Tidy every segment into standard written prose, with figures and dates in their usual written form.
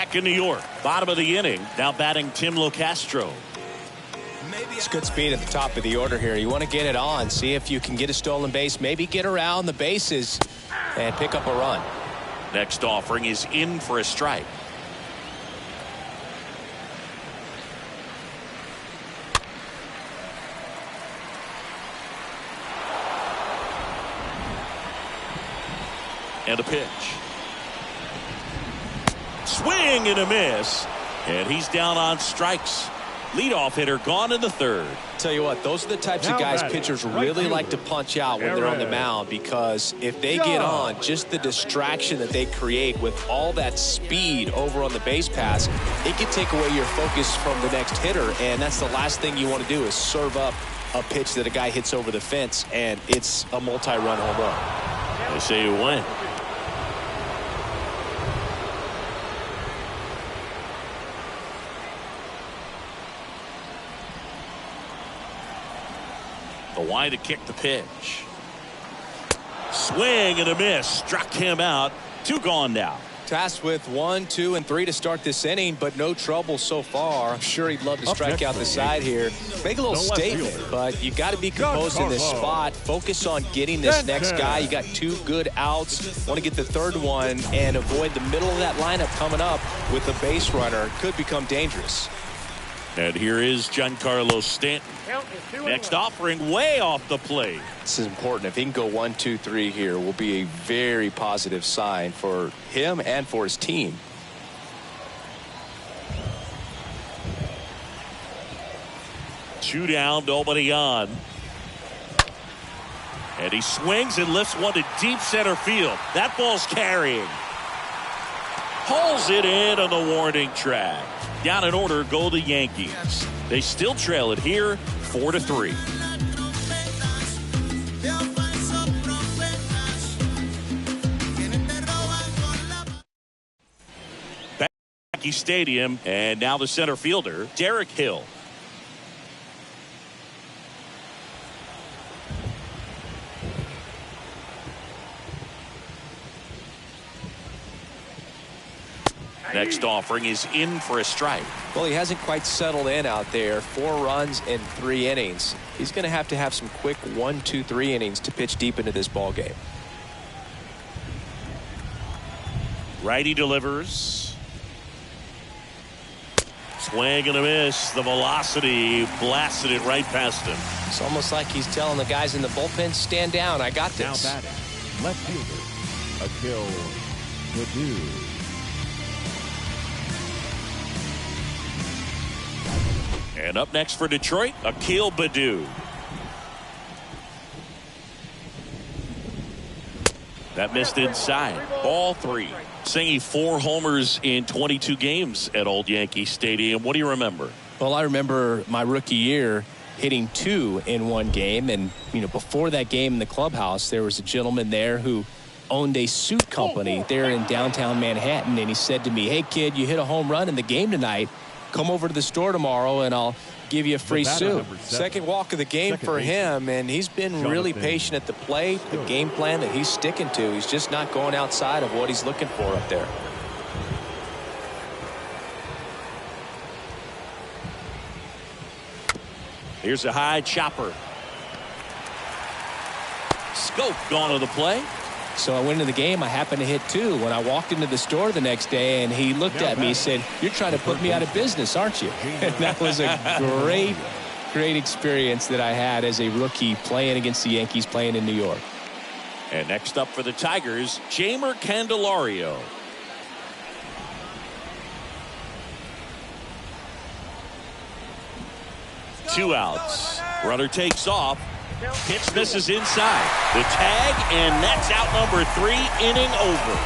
Back in New York, bottom of the inning, now batting Tim Locastro. It's good speed at the top of the order here. You want to get it on, see if you can get a stolen base, maybe get around the bases and pick up a run. Next offering is in for a strike. And a pitch. Swing and a miss. And he's down on strikes. Leadoff hitter gone in the third. Tell you what, those are the types of guys pitchers really like to punch out when they're on the mound, because if they get on, just the distraction that they create with all that speed over on the base pass, it can take away your focus from the next hitter, and that's the last thing you want to do is serve up a pitch that a guy hits over the fence, and it's a multi-run home run. They say you win. The wide to kick the pitch. Swing and a miss. Struck him out. 2 gone now. Tasked with 1, 2, and 3 to start this inning, but no trouble so far. I'm sure he'd love to strike out the side here. Make a little statement, but you got to be composed in this spot. Focus on getting this next guy. You got 2 good outs. Want to get the third one and avoid the middle of that lineup coming up with a base runner. Could become dangerous. And here is Giancarlo Stanton. Next offering way off the plate. This is important. If he can go 1, 2, 3 here, will be a very positive sign for him and for his team. Two down, nobody on. And he swings and lifts one to deep center field. That ball's carrying. Pulls it in on the warning track. Down in order go the Yankees. They still trail it here 4-3. Yankee Stadium, and now the center fielder, Derek Hill. Next offering is in for a strike. Well, he hasn't quite settled in out there. 4 runs in 3 innings. He's going to have some quick 1, 2, 3 innings to pitch deep into this ball game. Righty delivers. Swing and a miss. The velocity blasted it right past him. It's almost like he's telling the guys in the bullpen, stand down, I got this. Now batting, left fielder, Akil Baddoo. And up next for Detroit, Akil Baddoo. That missed inside. Ball 3. Singing 4 homers in 22 games at Old Yankee Stadium. What do you remember? Well, I remember my rookie year hitting 2 in 1 game. And, before that game in the clubhouse, there was a gentleman there who owned a suit company there in downtown Manhattan. And he said to me, hey, kid, you hit a home run in the game tonight. Come over to the store tomorrow and I'll give you a free suit. Second walk of the game for him, and he's been really patient at the plate. The game plan that he's sticking to, he's just not going outside of what he's looking for up there. Here's a high chopper. Scope gone to the play. So I went into the game. I happened to hit 2 when I walked into the store the next day, and he looked at me and said, you're trying to put me out of business, aren't you? And that was a great experience that I had as a rookie playing against the Yankees, playing in New York. And next up for the Tigers, Jeimer Candelario. Two outs. Runner takes off. Pitch misses inside. The tag, and that's out number 3, inning over.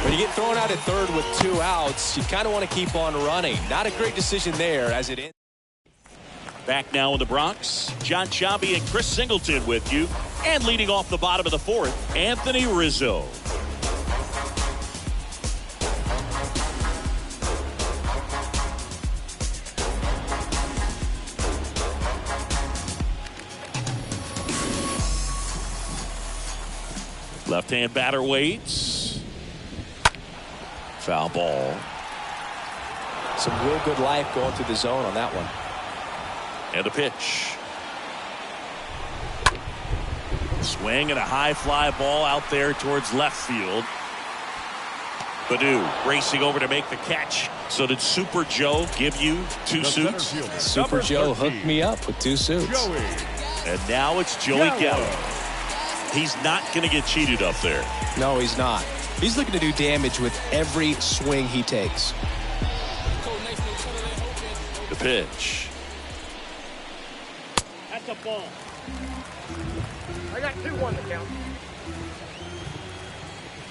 When you get thrown out at third with 2 outs, you kind of want to keep on running. Not a great decision there as it ends. Back now in the Bronx, John Sciambi and Chris Singleton with you. And leading off the bottom of the 4th, Anthony Rizzo. Left-hand batter waits. Foul ball. Some real good life going through the zone on that one. And a pitch. Swing and a high fly ball out there towards left field. Badu racing over to make the catch. So did Super Joe give you two suits? Super Joe hooked me up with two suits. And now it's Joey Gallo. He's not going to get cheated up there. No, he's not. He's looking to do damage with every swing he takes. The pitch. That's a ball. I got 2-1 to count.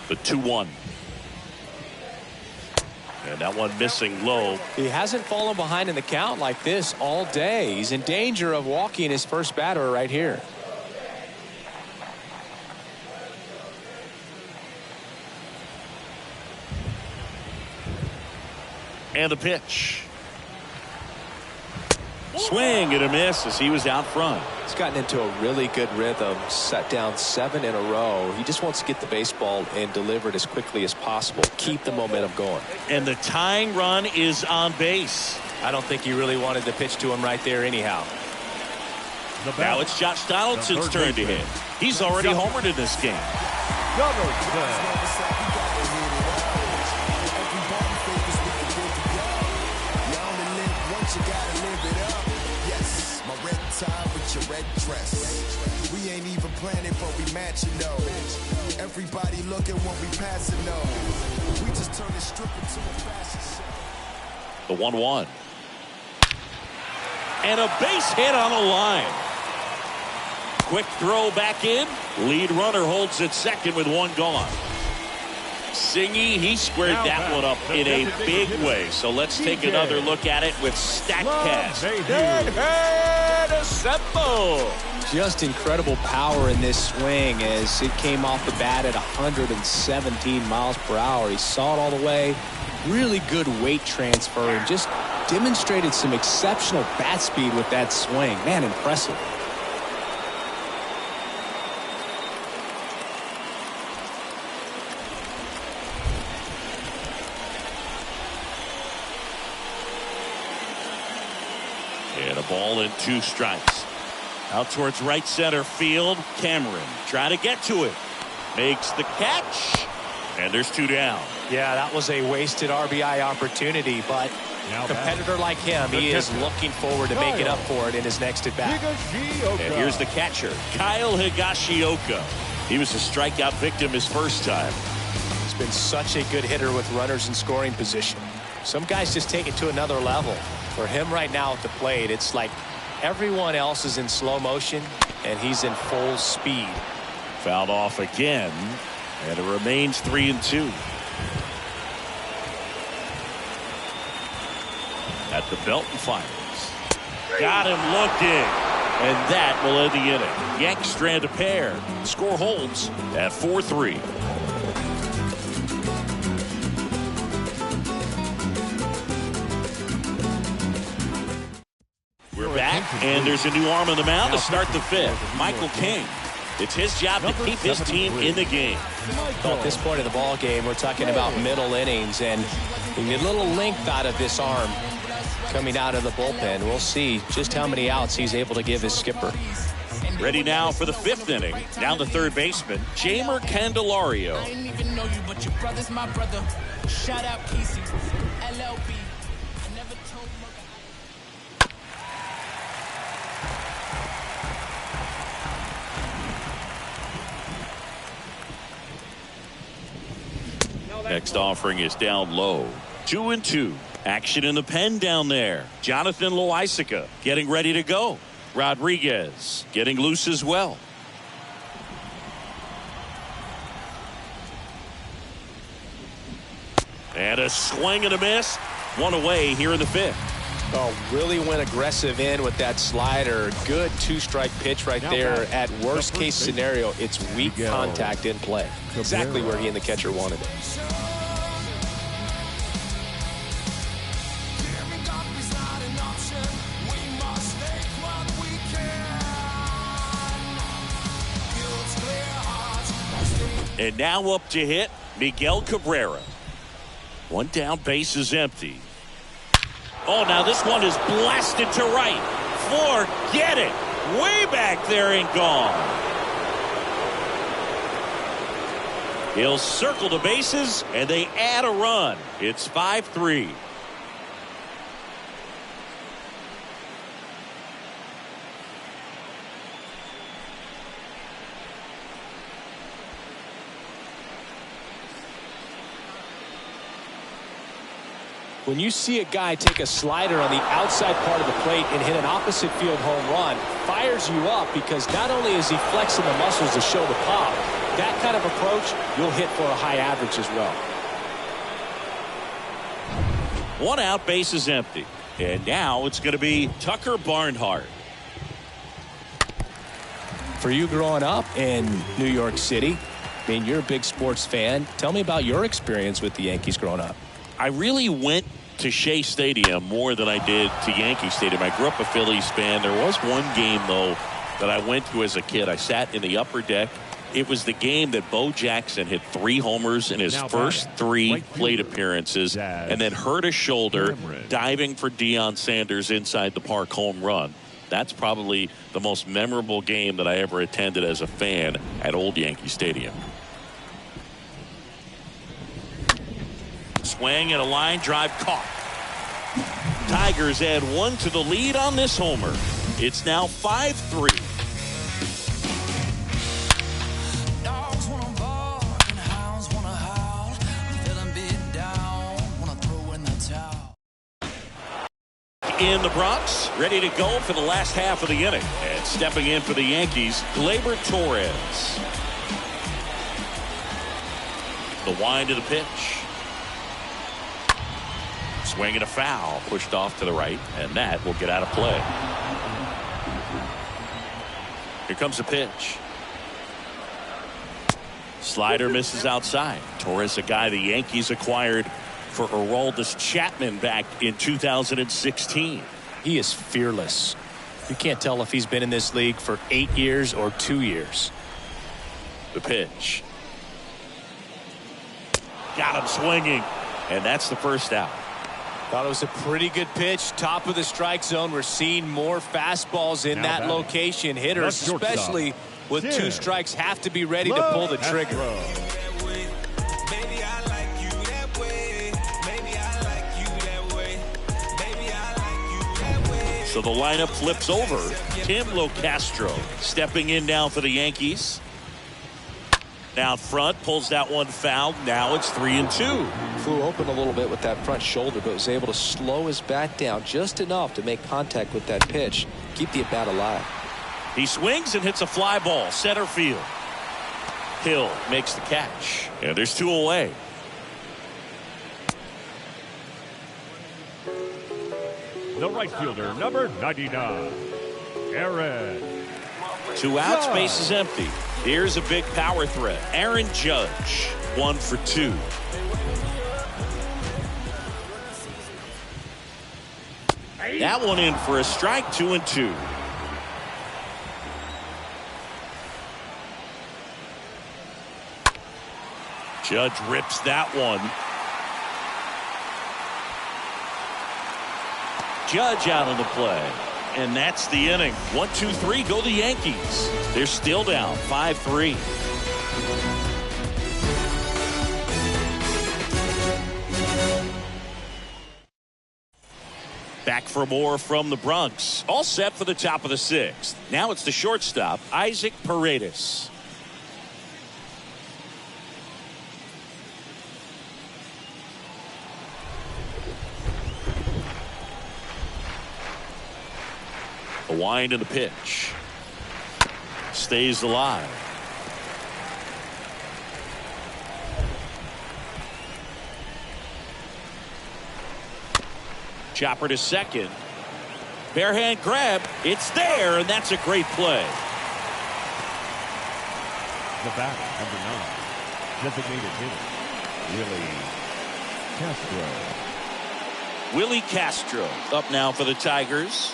The 2-1. And that one missing low. He hasn't fallen behind in the count like this all day. He's in danger of walking his first batter right here. And the pitch. Swing and a miss as he was out front. He's gotten into a really good rhythm, set down 7 in a row. He just wants to get the baseball and deliver it as quickly as possible. Keep the momentum going. And the tying run is on base. I don't think he really wanted to pitch to him right there anyhow. Now it's Josh Donaldson's turn to hit. He's already homered in this game. Your red dress. We ain't even planning, but we matching though. Everybody looking when we passing though. We just turn the strip into a fashion show. The 1-1. And a base hit on the line. Quick throw back in. Lead runner holds at second with one gone. Singy, he squared that one up in a big way. So let's take another look at it with StatCast. Just incredible power in this swing as it came off the bat at 117 miles per hour. He saw it all the way. Really good weight transfer and just demonstrated some exceptional bat speed with that swing. Man, impressive. And a ball and 2 strikes. Out towards right center field. Cameron trying to get to it. Makes the catch. And there's 2 down. Yeah, that was a wasted RBI opportunity, but a competitor like him, he is looking forward to making up for it in his next at-bat. And here's the catcher, Kyle Higashioka. He was a strikeout victim his first time. He's been such a good hitter with runners in scoring position. Some guys just take it to another level. For him right now at the plate, it's like everyone else is in slow motion and he's in full speed. Fouled off again, and it remains 3-2. At the Belton Finals. Got him looking, and that will end the inning. Yanks strand a pair. Score holds at 4-3. We're back, and there's a new arm on the mound to start the 5th. Michael King. It's his job to keep his team in the game. Well, at this point of the ball game, we're talking about middle innings, and we need a little length out of this arm coming out of the bullpen. We'll see just how many outs he's able to give his skipper. Ready now for the 5th inning. Down the third baseman, Jamer Candelario. I didn't even know you, but your brother's my brother. Shout out Casey, LLB. I never told Next offering is down low. 2-2. Action in the pen down there. Jonathan Loaisiga getting ready to go. Rodriguez getting loose as well. And a swing and a miss. One away here in the 5th. Oh, really went aggressive in with that slider. Good 2-strike pitch right there. At worst case scenario, it's weak contact in play. Exactly where he and the catcher wanted it. And now up to hit Miguel Cabrera. One down, base is empty. Oh, now this one is blasted to right. Forget it. Way back there and gone. He'll circle the bases, and they add a run. It's 5-3. When you see a guy take a slider on the outside part of the plate and hit an opposite field home run, fires you up because not only is he flexing the muscles to show the pop, that kind of approach, you'll hit for a high average as well. One out, base is empty. And now it's going to be Tucker Barnhart. For you growing up in New York City, I mean, you're a big sports fan. Tell me about your experience with the Yankees growing up. I really went to Shea Stadium more than I did to Yankee Stadium. I grew up a Phillies fan. There was one game, though, that I went to as a kid. I sat in the upper deck. It was the game that Bo Jackson hit 3 homers in his first 3 plate appearances and then hurt his shoulder diving for Deion Sanders' inside the park home run. That's probably the most memorable game that I ever attended as a fan at Old Yankee Stadium. Swing and a line drive caught. Tigers add 1 to the lead on this homer. It's now 5-3. Dogs wanna bark and hounds wanna howl. I'm feeling beat down, wanna throw in the towel. In the Bronx, ready to go for the last half of the inning. And stepping in for the Yankees, Gleyber Torres. The wind to the pitch. Swing and a foul, pushed off to the right, and that will get out of play. Here comes the pitch. Slider misses outside. Torres, a guy the Yankees acquired for Aroldis Chapman back in 2016. He is fearless. You can't tell if he's been in this league for 8 years or 2 years. The pitch. Got him swinging, and that's the first out. Thought it was a pretty good pitch. Top of the strike zone. We're seeing more fastballs in that location. Hitters, especially with 2 strikes, have to be ready to pull the trigger. So the lineup flips over. Tim Locastro stepping in now for the Yankees. Out front, pulls that one foul. Now it's 3-2. Flew open a little bit with that front shoulder, but was able to slow his bat down just enough to make contact with that pitch. Keep the at-bat alive. He swings and hits a fly ball, center field. Hill makes the catch. And there's 2 away. The right fielder, number 99, Aaron. 2 outs, base is empty. Here's a big power threat. Aaron Judge, 1 for 2. That one in for a strike, 2-2. Judge rips that one. Judge out of the play. And that's the inning. 1-2-3, go the Yankees. They're still down 5-3. Back for more from the Bronx. All set for the top of the 6th. Now it's the shortstop, Isaac Paredes. The wind and the pitch. Stays alive. Chopper to second. Bare hand grab. It's there, and that's a great play. The batter, number 9, designated hitter, Willie Castro. Willie Castro up now for the Tigers.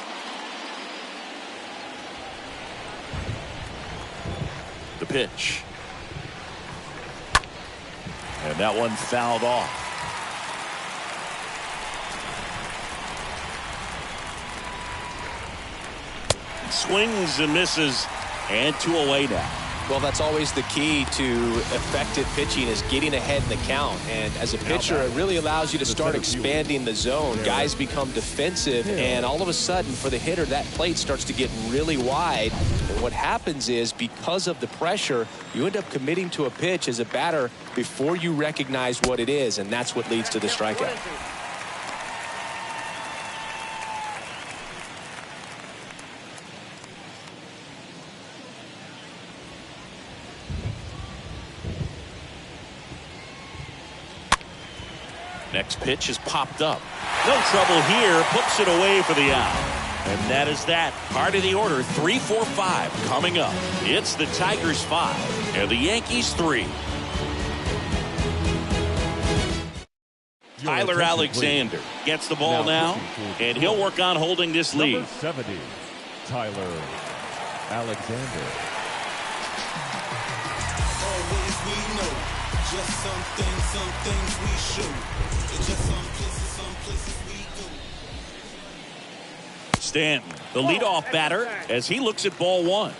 The pitch. And that one fouled off. Swings and misses, and 2 away now. Well, that's always the key to effective pitching, is getting ahead in the count. And as a pitcher, it really allows you to start expanding the zone. Guys become defensive, and all of a sudden, for the hitter, that plate starts to get really wide. And what happens is, because of the pressure, you end up committing to a pitch as a batter before you recognize what it is, and that's what leads to the strikeout. Next pitch is popped up. No trouble here. Puts it away for the out. And that is that. Part of the order. 3, 4, 5 coming up. It's the Tigers 5 and the Yankees 3. Tyler Alexander gets the ball now, and he'll work on holding this lead. Number 70, Tyler Alexander. Always we know, just some things we show. It's just some places we go. Stanton, the leadoff batter, as he looks at ball 1.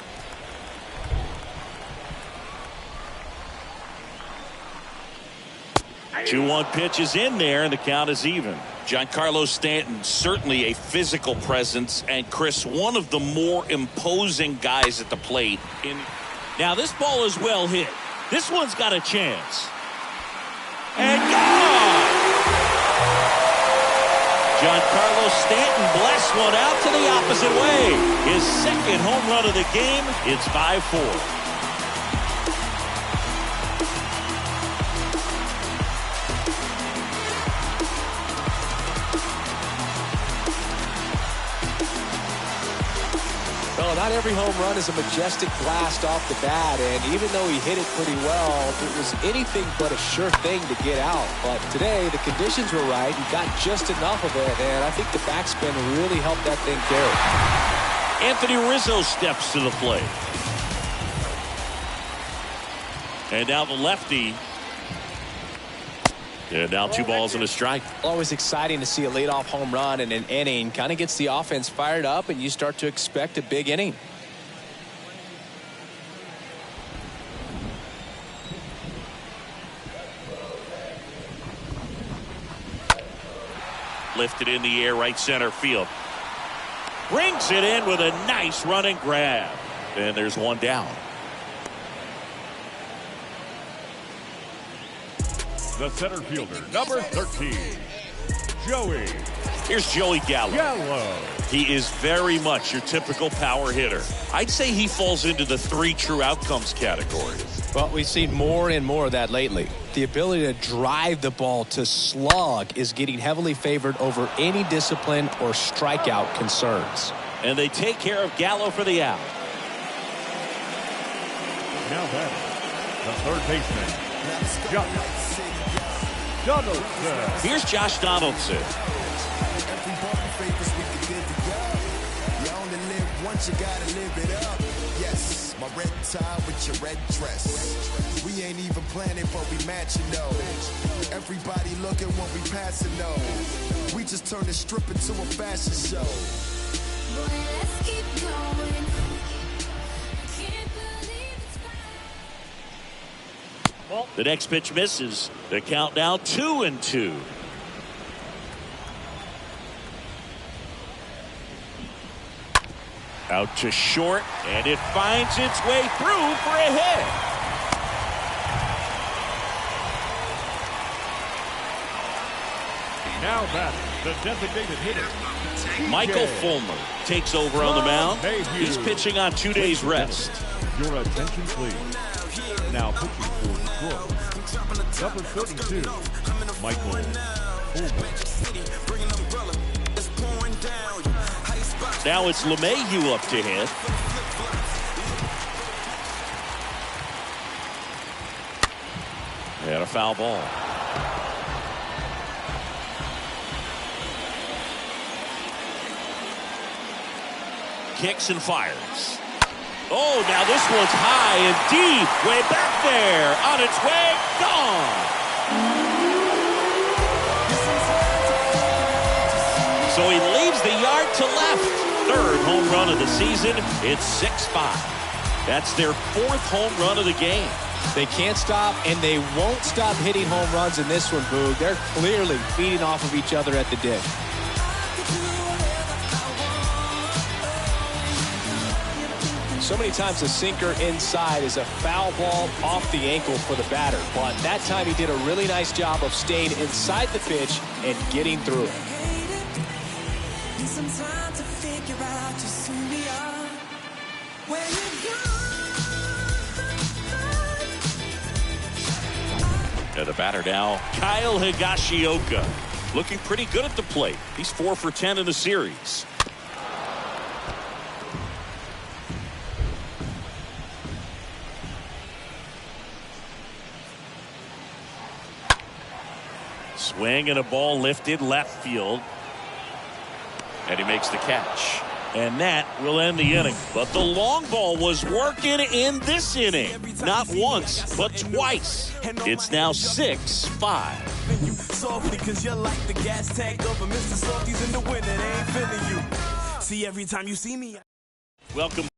Two 1 pitch is in there, and the count is even. Giancarlo Stanton, certainly a physical presence, and Chris, one of the more imposing guys at the plate. Now this ball is well hit. This one's got a chance. And gone! Giancarlo Stanton blasts one out to the opposite way. His second home run of the game. It's 5-4. Well, not every home run is a majestic blast off the bat, and even though he hit it pretty well, it was anything but a sure thing to get out. But today, the conditions were right. He got just enough of it, and I think the backspin really helped that thing carry. Anthony Rizzo steps to the plate. And now the lefty. And now 2 balls and a strike. Always exciting to see a leadoff home run in an inning. Kind of gets the offense fired up, and you start to expect a big inning. Lifted in the air, right center field. Brings it in with a nice running grab. And there's 1 down. The center fielder, number 13, Joey. Here's Joey Gallo. Gallo. He is very much your typical power hitter. I'd say he falls into the 3 true outcomes category. Well, we've seen more and more of that lately. The ability to drive the ball to slug is getting heavily favored over any discipline or strikeout concerns. And they take care of Gallo for the out. Now that the third baseman, Josh Donaldson. Here's Josh Donaldson. Every ball favors we can live together. You only live once, you gotta live it up. Yes, my red tie with your red dress. We ain't even planning, but we matching though. Everybody looking when we passing though. We just turn the strip into a fashion show. Boy, let's keep going. The next pitch misses. The count now 2-2. Out to short, and it finds its way through for a hit. Now that the designated hitter, Michael Fulmer takes over on the mound. He's pitching on 2 days rest. Your attention, please. Now pitching for Detroit, number 32, Michael Fulmer. Now it's LeMahieu up to hit. And a foul ball. Kicks and fires. Oh, now this one's high and deep. Way back there. On its way. Gone. So he leaves the yard to left. third home run of the season. It's 6-5. That's their fourth home run of the game. They can't stop, and they won't stop hitting home runs in this one, Boog. They're clearly feeding off of each other at the dish. So many times a sinker inside is a foul ball off the ankle for the batter. But that time he did a really nice job of staying inside the pitch and getting through it. And the batter now, Kyle Higashioka. Looking pretty good at the plate. He's 4 for 10 in the series. Swing and a ball lifted left field. And he makes the catch. And that will end the inning. But the long ball was working in this inning. Not once, but twice. It's now 6-5. Softly, cause you're like the gas tank of a Mr. Softies in the winter. They ain't feeling you. See, every time you see me. Welcome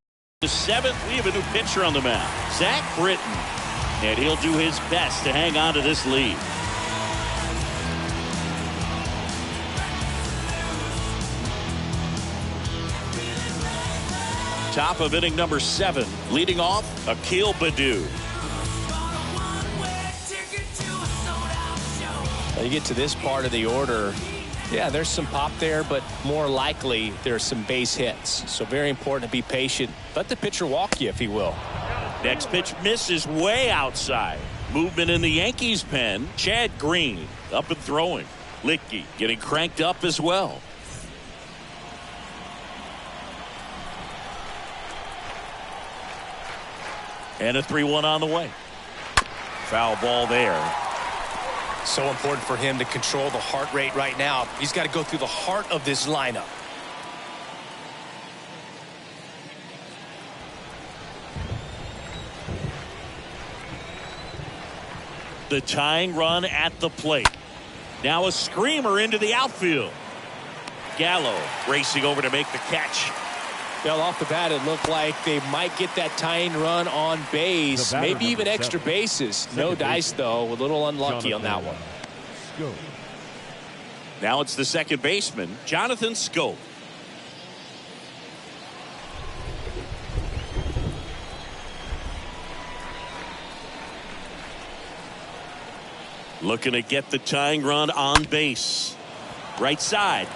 to 7th. We have a new pitcher on the mound, Zach Britton. And he'll do his best to hang on to this lead. Top of inning number 7, leading off, Akil Baddoo. You get to this part of the order, yeah, there's some pop there, but more likely there's some base hits. So very important to be patient. Let the pitcher walk you if he will. Next pitch misses way outside. Movement in the Yankees pen. Chad Green up and throwing. Licky getting cranked up as well. And a 3-1 on the way. Foul ball there. So important for him to control the heart rate right now. He's got to go through the heart of this lineup. The tying run at the plate. Now a screamer into the outfield. Gallo racing over to make the catch. Well, off the bat, it looked like they might get that tying run on base, maybe even extra bases. No dice, though. A little unlucky on that one. Now it's the second baseman, Jonathan Schoop. Looking to get the tying run on base. Right side.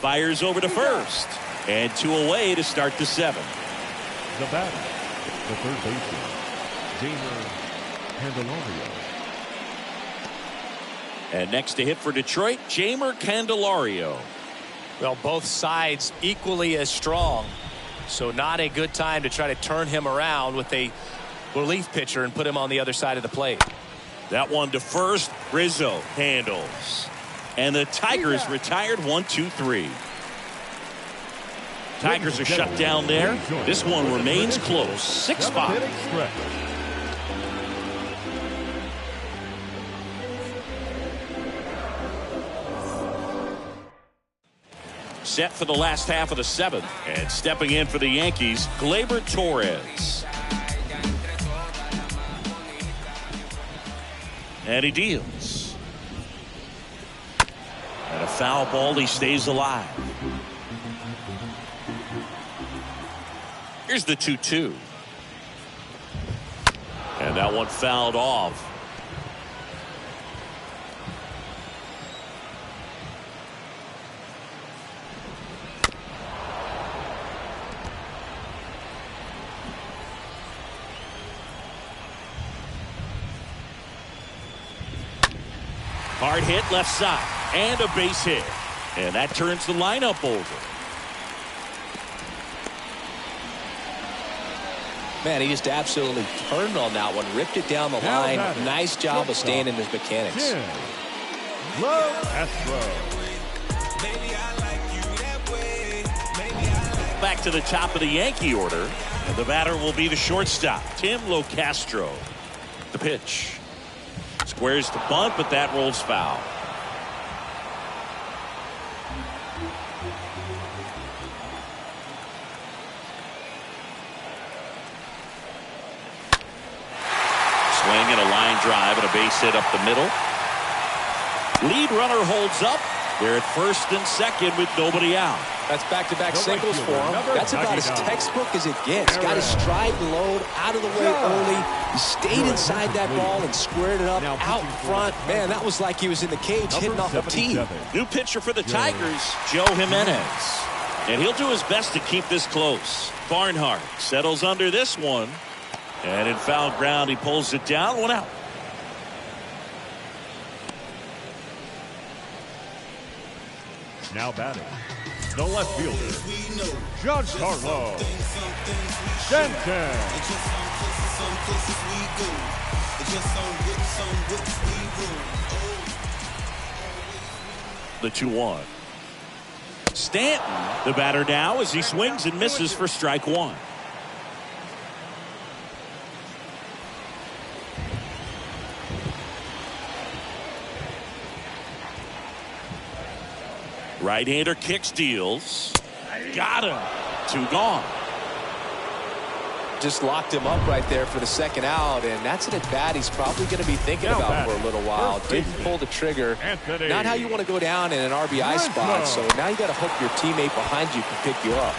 Fires over to first. And 2 away to start the 7th. The batter, the third baseman, Jamer Candelario. And next to hit for Detroit, Jamer Candelario. Well, both sides equally as strong. So not a good time to try to turn him around with a relief pitcher and put him on the other side of the plate. That one to first. Rizzo handles. And the Tigers retired 1-2-3. Tigers are shut down there. This one remains close. 6-5. Set for the last half of the 7th. And stepping in for the Yankees, Gleyber Torres. And he deals. And a foul ball, he stays alive. Here's the 2-2. And that one fouled off. Hard hit left side and a base hit. And that turns the lineup over. Man, he just absolutely turned on that one, ripped it down the line. Nice job of staying in his mechanics. Back to the top of the Yankee order. And the batter will be the shortstop, Tim Locastro. The pitch. Squares the bunt, but that rolls foul. swing and a line drive and a base hit up the middle. Lead runner holds up. They're at first and second with nobody out. That's back-to-back singles for him. That's about as textbook as it gets. Got his stride and load out of the way early. He stayed inside that ball and squared it up out front. Man, that was like he was in the cage hitting off a tee. New pitcher for the Tigers, Joe Jimenez. And he'll do his best to keep this close. Barnhart settles under this one. And in foul ground, he pulls it down. 1 out. Now batting, the left fielder, Giancarlo Stanton. The 2-1. Stanton, the batter now, as he swings and misses for strike one. Right-hander kick steals. Got him. 2 gone. Just locked him up right there for the second out, and that's an at-bat he's probably going to be thinking about for a little while. Didn't pull the trigger. Not how you want to go down in an RBI spot, so now you got to hope your teammate behind you can pick you up.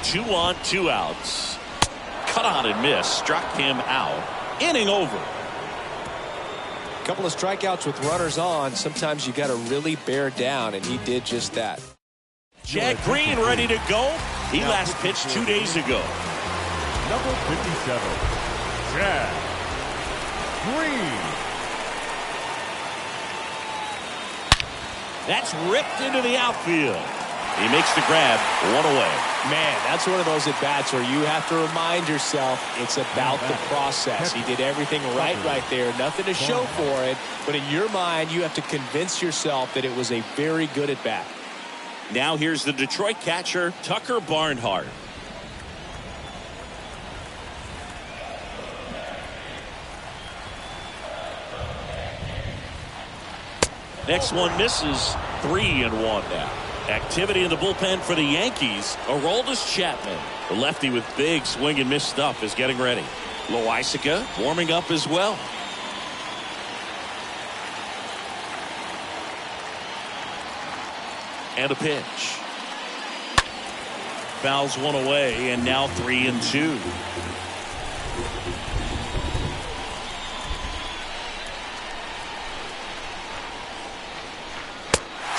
Two on, 2 outs. Cut on and miss. Struck him out. Inning over. Couple of strikeouts with runners on. Sometimes you got to really bear down, and he did just that. Jack Green ready to go. He last pitched 2 days ago. Number 57, Jack Green. That's ripped into the outfield. He makes the grab. 1 away. Man, that's one of those at-bats where you have to remind yourself it's about the process. He did everything right there. Nothing to show for it. But in your mind, you have to convince yourself that it was a very good at-bat. Now here's the Detroit catcher, Tucker Barnhart. Next one misses. 3-1 now. Activity in the bullpen for the Yankees. Aroldis Chapman, the lefty with big swing and miss stuff, is getting ready. Loaisiga warming up as well. And a pitch. Fouls one away, and now 3-2.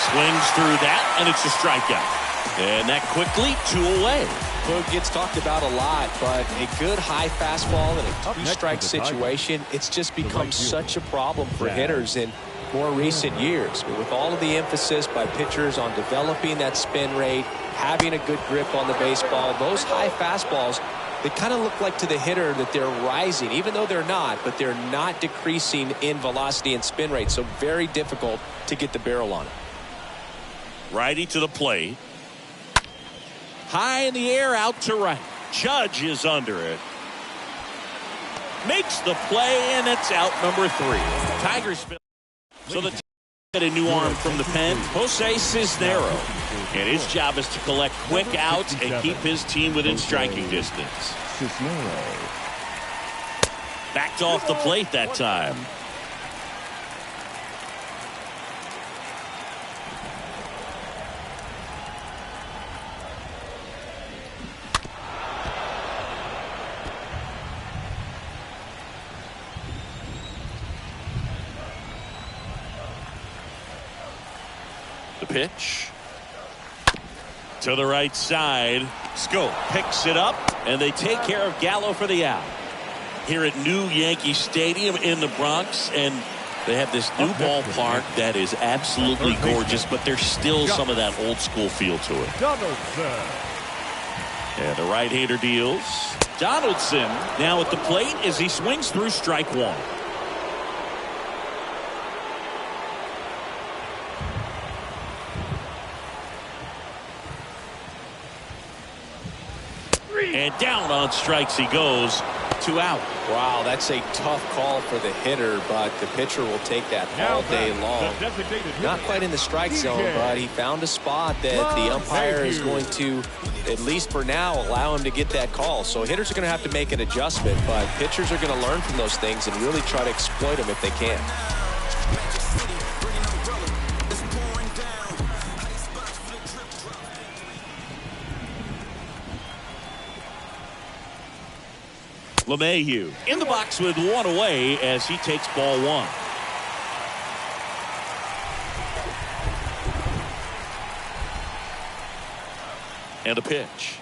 Swings through that, and it's a strikeout. And that quickly 2 away. Boog gets talked about a lot, but a good high fastball in a 2-strike situation, it's just become such a problem for hitters in more recent years. With all of the emphasis by pitchers on developing that spin rate, having a good grip on the baseball, those high fastballs, they kind of look like to the hitter that they're rising, even though they're not, but they're not decreasing in velocity and spin rate, so very difficult to get the barrel on it. Righty to the plate. High in the air, out to right. Judge is under it. Makes the play, and it's out number 3. Tigers. So the get a new arm from the pen, Jose Cisnero. And his job is to collect quick outs and keep his team within striking distance. Backed off the plate that time. The pitch to the right side. Scope picks it up, and they take care of Gallo for the out. Here at New Yankee Stadium in the Bronx, and they have this new ballpark that is absolutely gorgeous, but there's still some of that old school feel to it. And the right-hander deals. Donaldson now at the plate as he swings through strike 1. And down on strikes he goes. 2 out. Wow, that's a tough call for the hitter, but the pitcher will take that all day long. Not quite in the strike zone, but he found a spot that the umpire is going to at least for now, allow him to get that call. So hitters are going to have to make an adjustment, but pitchers are going to learn from those things and really try to exploit them if they can. LeMahieu in the box with one away as he takes ball one. And a pitch.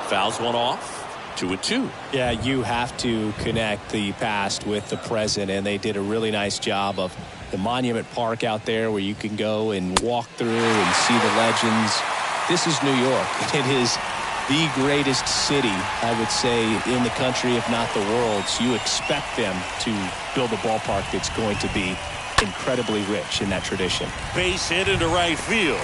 Fouls one off. 2-2. Yeah, you have to connect the past with the present, and they did a really nice job of the Monument Park out there where you can go and walk through and see the legends. This is New York. It is the greatest city, I would say, in the country, if not the world. So you expect them to build a ballpark that's going to be incredibly rich in that tradition. Base hit into right field.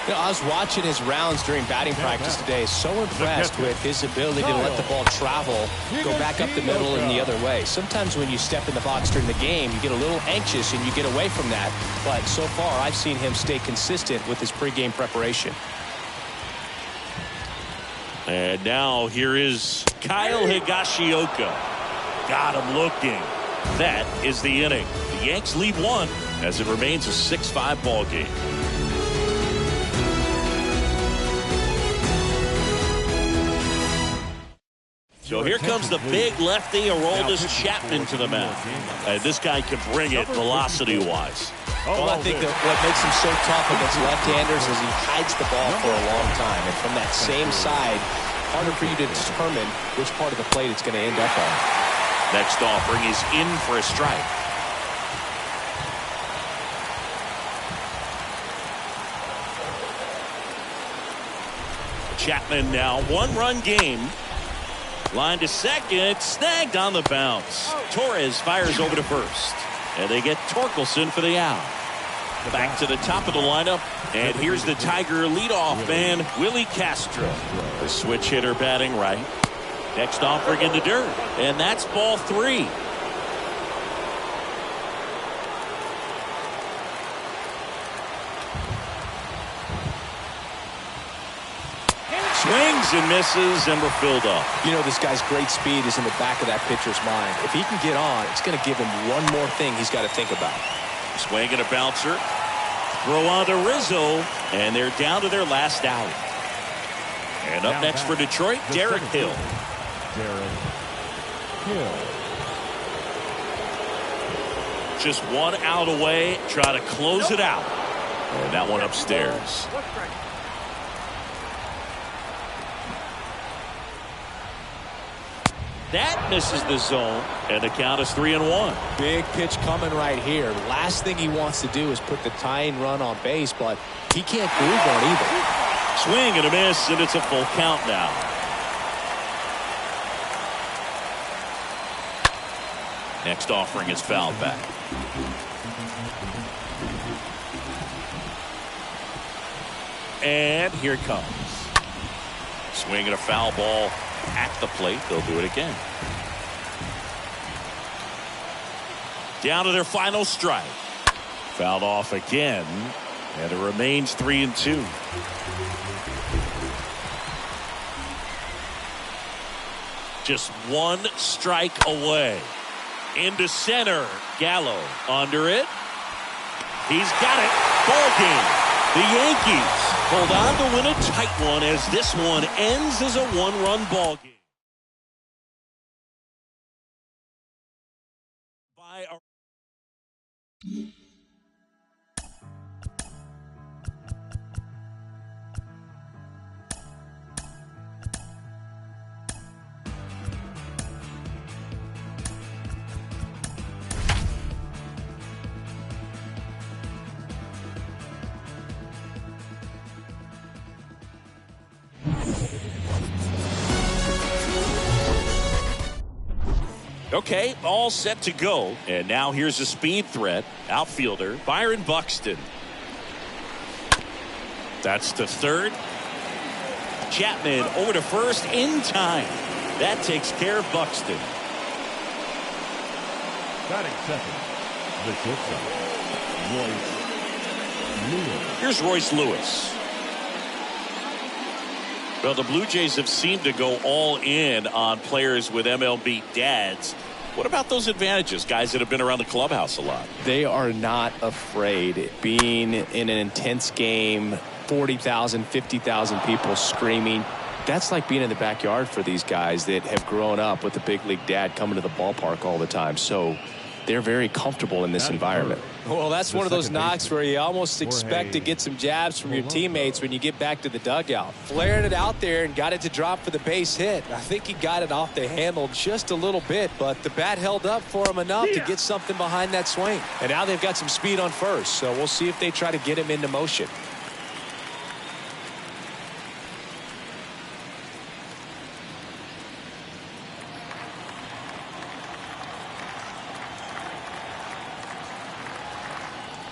You know, I was watching his rounds during batting practice today. So impressed with his ability to let the ball travel, go back up the middle and the other way. Sometimes when you step in the box during the game, you get a little anxious and you get away from that. But so far, I've seen him stay consistent with his pregame preparation. And now here is Kyle Higashioka. Got him looking. That is the inning. The Yanks lead one as it remains a 6-5 ball game. So here comes the big lefty, Aroldis Chapman, to the mound. And this guy can bring it velocity-wise. Well, I think that what makes him so tough against left-handers is he hides the ball for a long time. And from that same side, harder for you to determine which part of the plate it's going to end up on. Next offering is in for a strike. Chapman now, one-run game. Line to second, snagged on the bounce. Torres fires over to first. And they get Torkelson for the out. Back to the top of the lineup. And here's the Tiger leadoff man, Willie Castro. The switch hitter batting right. Next offering in the dirt. And that's ball three. Swings and misses, and we're filled up. You know, this guy's great speed is in the back of that pitcher's mind. If he can get on, it's going to give him one more thing he's got to think about. Swing and a bouncer. Throw on to Rizzo, and they're down to their last out. And up next for Detroit, Derek Hill. Derek Hill. Just one out away, try to close it out. And that one upstairs. That misses the zone, and the count is 3-1. Big pitch coming right here. Last thing he wants to do is put the tying run on base, but he can't groove on either. Swing and a miss, and it's a full count now. Next offering is fouled back. And here it comes. Swing and a foul ball at the plate. They'll do it again. Down to their final strike. Fouled off again, and it remains 3-2. Just one strike away. Into center. Gallo under it. He's got it. Ball game. The Yankees hold on to win a tight one as this one ends as a one-run ball game. Okay, all set to go. And now here's a speed threat. Outfielder Byron Buxton. That's to third. Chapman over to first in time. That takes care of Buxton. Batting second, the shortstop, Royce Here's Royce Lewis. Well, the Blue Jays have seemed to go all in on players with MLB dads. What about those advantages, guys that have been around the clubhouse a lot? They are not afraid. Being in an intense game, 40,000, 50,000 people screaming. That's like being in the backyard for these guys that have grown up with the big league dad coming to the ballpark all the time. So they're very comfortable in this environment. Well, that's one of those knocks where you almost expect to get some jabs from your teammates when you get back to the dugout. Flared it out there and got it to drop for the base hit. I think he got it off the handle just a little bit, but the bat held up for him enough to get something behind that swing. And now they've got some speed on first, so we'll see if they try to get him into motion.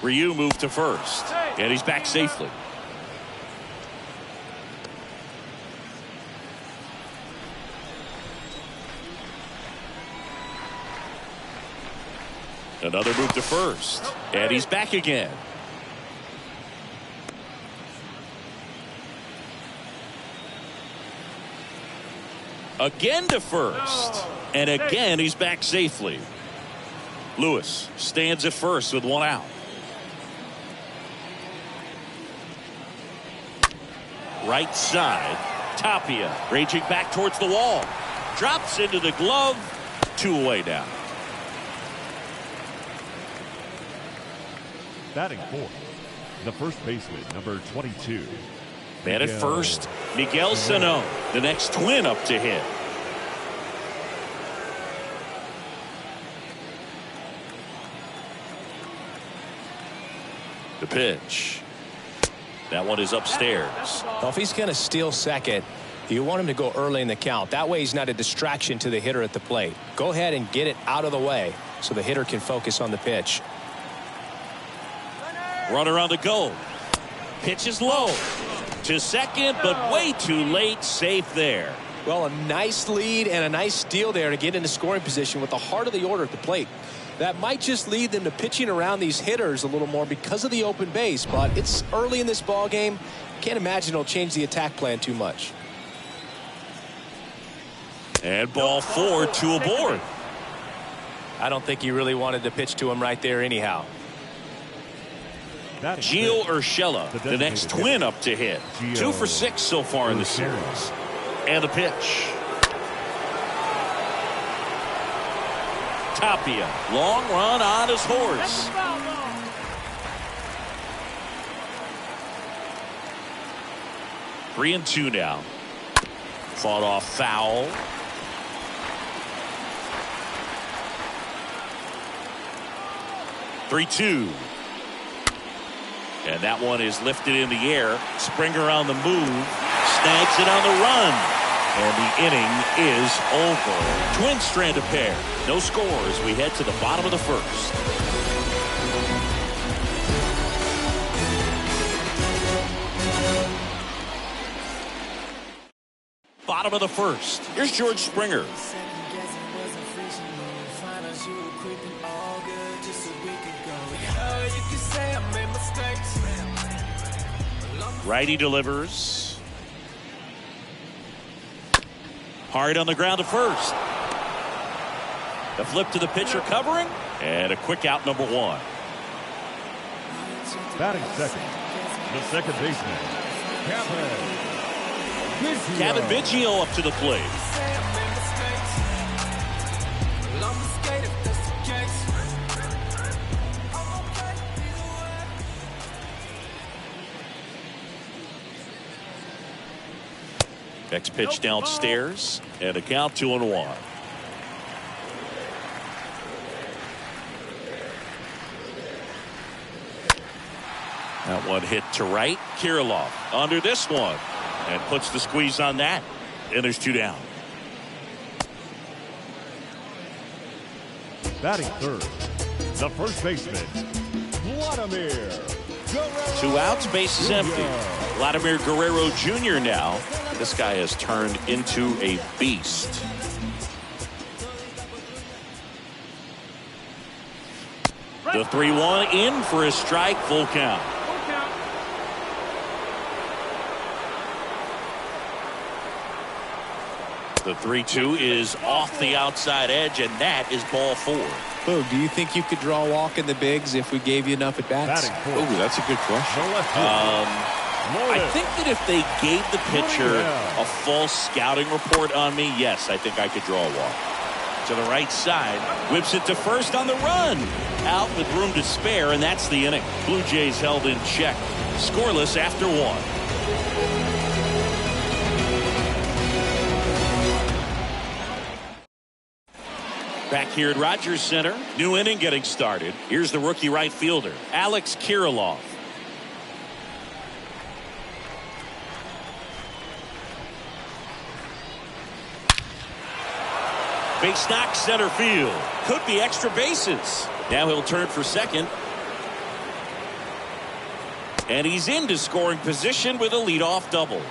Ryu moved to first, and he's back safely. Another move to first, and he's back again. Again to first, and again he's back safely. Lewis stands at first with one out. Right side, Tapia raging back towards the wall. Drops into the glove. 2 away now. Batting fourth, the first baseman, number 22. Man at first, Miguel Sano, the next twin up to hit. The pitch. That one is upstairs. Well, if he's going to steal second, you want him to go early in the count. That way he's not a distraction to the hitter at the plate. Go ahead and get it out of the way so the hitter can focus on the pitch. Runner on the go. Pitch is low to second, but way too late. Safe there. Well, a nice lead and a nice steal there to get into scoring position with the heart of the order at the plate. That might just lead them to pitching around these hitters a little more because of the open base, but it's early in this ball game. Can't imagine it'll change the attack plan too much. And ball 4, 2 aboard. I don't think he really wanted to pitch to him right there anyhow. Gio Urshela, the next twin up to hit. 2 for 6 so far in the series. And the pitch. Tapia, long run on his horse. Three and 2 now. Fought off foul. Three-2. And that one is lifted in the air. Springer on the move. Snags it on the run. And the inning is over. Twin strand of pair. No scores. We head to the bottom of the first. Bottom of the first. Here's George Springer. Righty delivers. Hard on the ground to first. The flip to the pitcher covering. And a quick out, number 1. Batting second, the second baseman, Kevin Biggio up to the plate. Next pitch downstairs, and a count 2-1. That one hit to right. Kirilloff under this one and puts the squeeze on that. And there's 2 down. batting third, the first baseman, Vladimir Guerrero. 2 outs, base is empty. Vladimir Guerrero Jr. now. This guy has turned into a beast. The 3-1 in for a strike, full count. The 3-2 is off the outside edge, and that is ball 4. Boog, do you think you could draw a walk in the bigs if we gave you enough at bats? Oh, that's a good question. I think that if they gave the pitcher a false scouting report on me, yes, I think I could draw a walk. To the right side, whips it to first on the run. Out with room to spare, and that's the inning. Blue Jays held in check. Scoreless after 1. Back here at Rogers Center, new inning getting started. Here's the rookie right fielder, Alex Kirilloff. Base knock center field. Could be extra bases. Now he'll turn for second. And he's into scoring position with a leadoff double.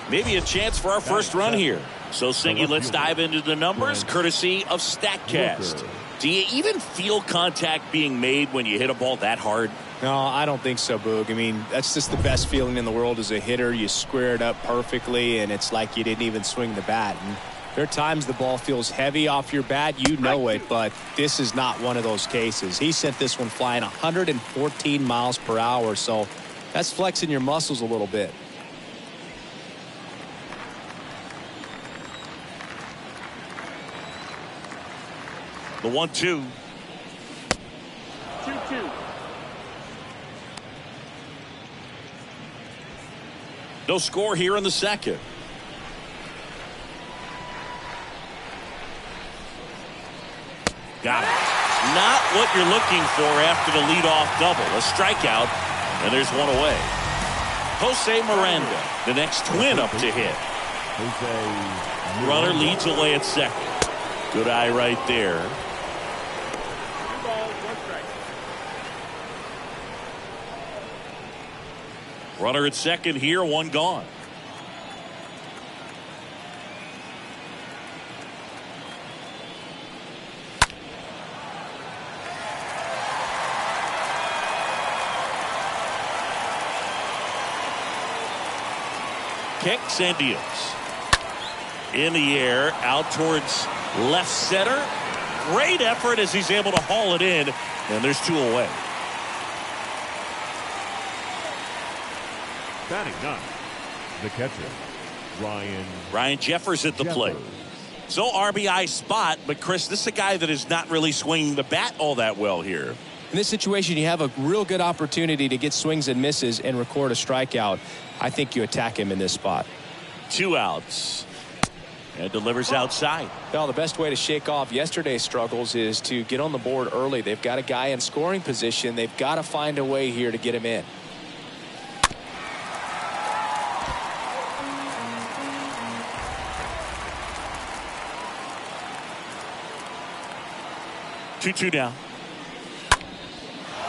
Maybe a chance for our first run here. So, Singy, let's dive into the numbers, courtesy of StatCast. Do you even feel contact being made when you hit a ball that hard? No, I don't think so, Boog. I mean, that's just the best feeling in the world as a hitter. You square it up perfectly, and it's like you didn't even swing the bat. And there are times the ball feels heavy off your bat. You know it, but this is not one of those cases. He sent this one flying 114 miles per hour, so that's flexing your muscles a little bit. The 1-2. 2-2. No score here in the second. Got it. Not what you're looking for after the leadoff double. A strikeout, and there's one away. Jose Miranda, the next twin up to hit. Runner leads away at second. Good eye right there. 2 balls, 1 strike. Runner at second here, 1 gone. Kicks and deals. In the air, out towards left center. Great effort as he's able to haul it in, and there's 2 away. Batting 9, the catcher, Ryan Jeffers at the plate. So RBI spot, but Chris, this is a guy that is not really swinging the bat all that well here. In this situation, you have a real good opportunity to get swings and misses and record a strikeout. I think you attack him in this spot. 2 outs. And delivers outside. Well, the best way to shake off yesterday's struggles is to get on the board early. They've got a guy in scoring position. They've got to find a way here to get him in. Two down.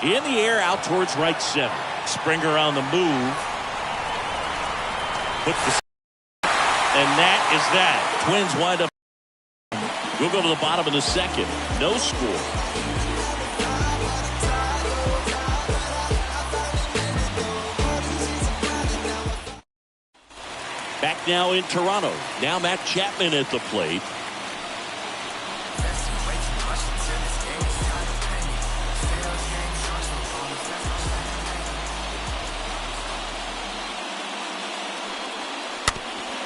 In the air, out towards right center. Springer on the move. Puts the... And that is that. Twins wind up. We'll go to the bottom of the second. No score. Back now in Toronto. Now Matt Chapman at the plate.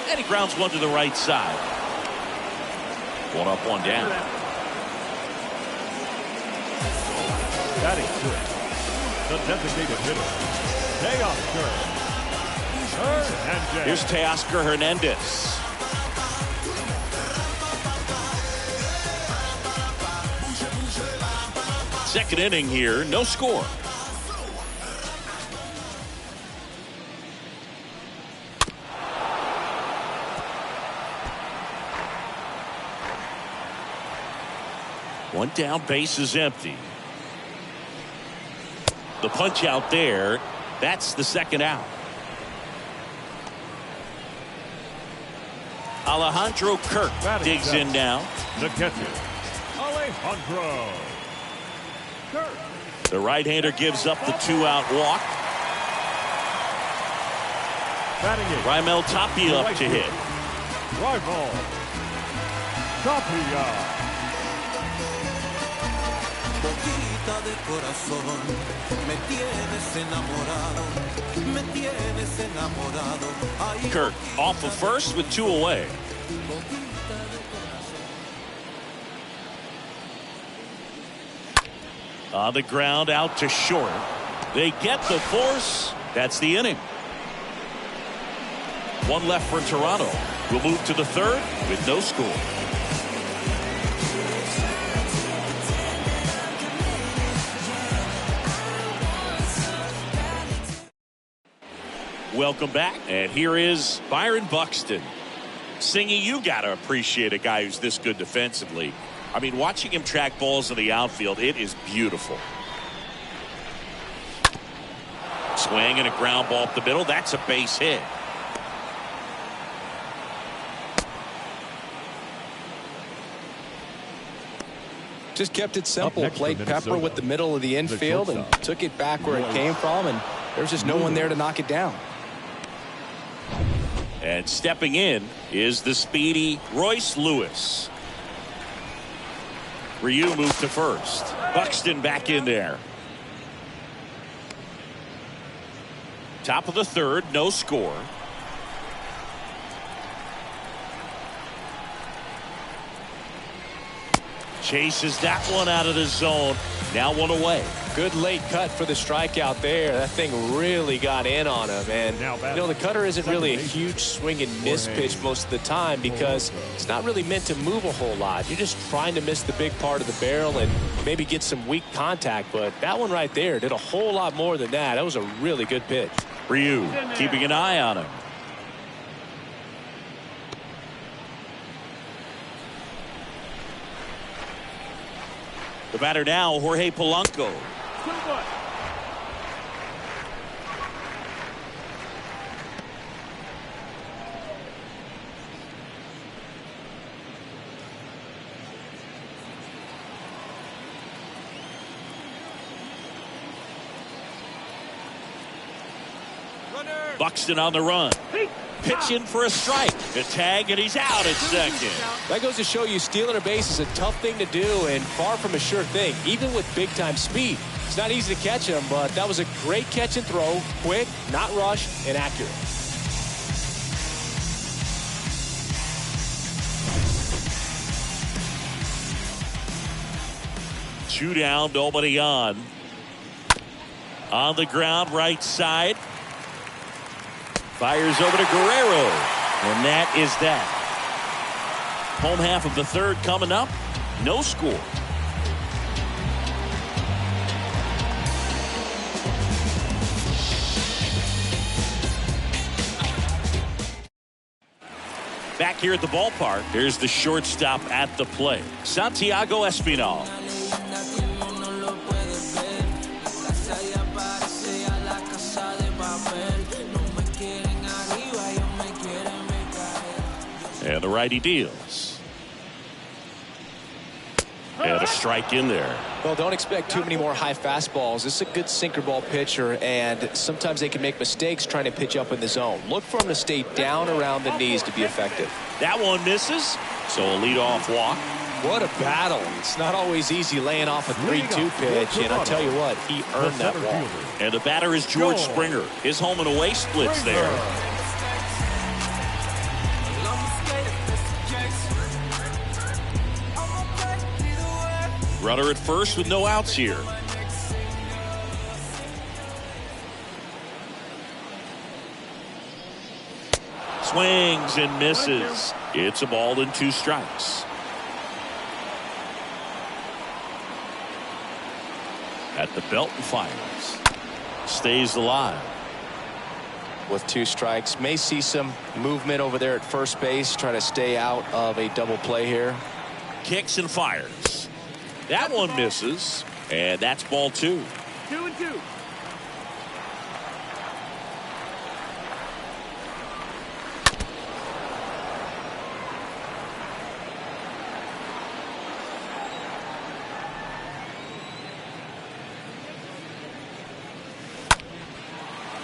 And he grounds one to the right side. 1 up, 1 down. Batting 6, the designated hitter, Teoscar Hernandez. Here's Teoscar Hernandez. Second inning here, no score. One down, base is empty. The punch out there, that's the second out. Alejandro Kirk digs in now. The catcher, Alejandro Kirk. The right-hander gives up the 2-out walk. Batting 8, Raimel Tapia up to hit. Rival Tapia. Boquita de corazón, me tienes enamorado, me tienes enamorado. Ay, Kirk off of first with 2 away. On the ground, out to short. They get the force. That's the inning. 1 left for Toronto. We'll move to the 3rd with no score. Welcome back, and here is Byron Buxton. Singy, you got to appreciate a guy who's this good defensively. I mean, watching him track balls in the outfield, it is beautiful. Swing and a ground ball up the middle. That's a base hit. Just kept it simple. next Played for Pepper Minnesota, with the middle of the infield and shortstop, took it back where it came from, and there's just no one there to knock it down. And stepping in is the speedy Royce Lewis. Ryu moved to first. Buxton back in there. Top of the 3rd, no score. Chases that one out of the zone. Now 1 away. Good late cut for the strikeout there. That thing really got in on him. And, you know, the cutter isn't really a huge swing and miss pitch most of the time because it's not really meant to move a whole lot. You're just trying to miss the big part of the barrel and maybe get some weak contact. But that one right there did a whole lot more than that. That was a really good pitch. Ryu keeping an eye on him. The batter now, Jorge Polanco. Buxton on the run. Pitching for a strike. The tag, and he's out at second. That goes to show you stealing a base is a tough thing to do and far from a sure thing, even with big-time speed. It's not easy to catch him, but that was a great catch and throw. Quick, not rushed, and accurate. Two down, nobody on. On the ground, right side. Fires over to Guerrero. And that is that. Home half of the 3rd coming up. No score. Back here at the ballpark, there's the shortstop at the plate, Santiago Espinal. And the righty deals. And a strike in there. Well, don't expect too many more high fastballs. This is a good sinker ball pitcher, and sometimes they can make mistakes trying to pitch up in the zone. Look for him to stay down around the knees to be effective. That one misses, so a leadoff walk. What a battle. It's not always easy laying off a 3-2 pitch, and I'll tell you what, he earned that walk. And the batter is George Springer. His home and away splits there. Runner at first with no outs here. Swings and misses. It's a ball and 2 strikes. At the belt and fires. Stays alive. With 2 strikes, may see some movement over there at first base, try to stay out of a double play here. Kicks and fires. That one misses, and that's ball 2. 2-2.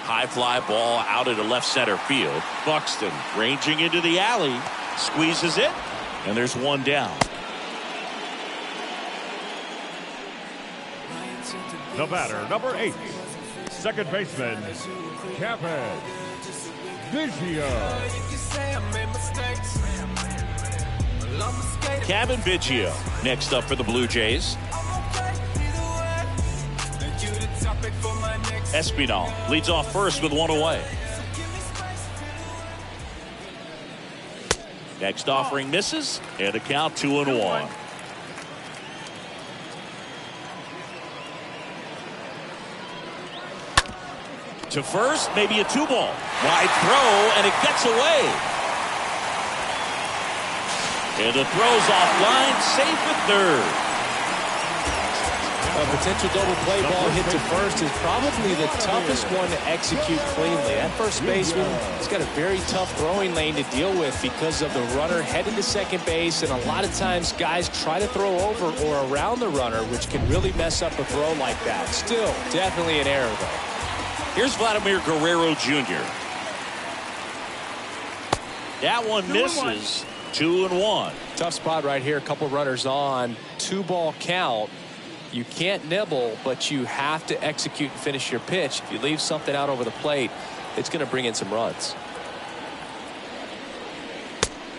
High fly ball out into left center field. Buxton ranging into the alley. Squeezes it. And there's one down. The batter, number 8, second baseman, Kevin Biggio. Kevin Biggio next up for the Blue Jays. Espinal leads off first with one away. Next offering misses, and a count 2-1. To first, maybe a 2-ball. Wide throw, and it gets away. And the throw's offline, safe at third. A potential double play ball hit to first is probably the toughest one to execute cleanly. That first baseman has got a very tough throwing lane to deal with because of the runner heading to second base, and a lot of times guys try to throw over or around the runner, which can really mess up a throw like that. Still, definitely an error, though. Here's Vladimir Guerrero Jr. That one misses. 2-1. Tough spot right here. A couple runners on. 2-ball count. You can't nibble, but you have to execute and finish your pitch. If you leave something out over the plate, it's going to bring in some runs.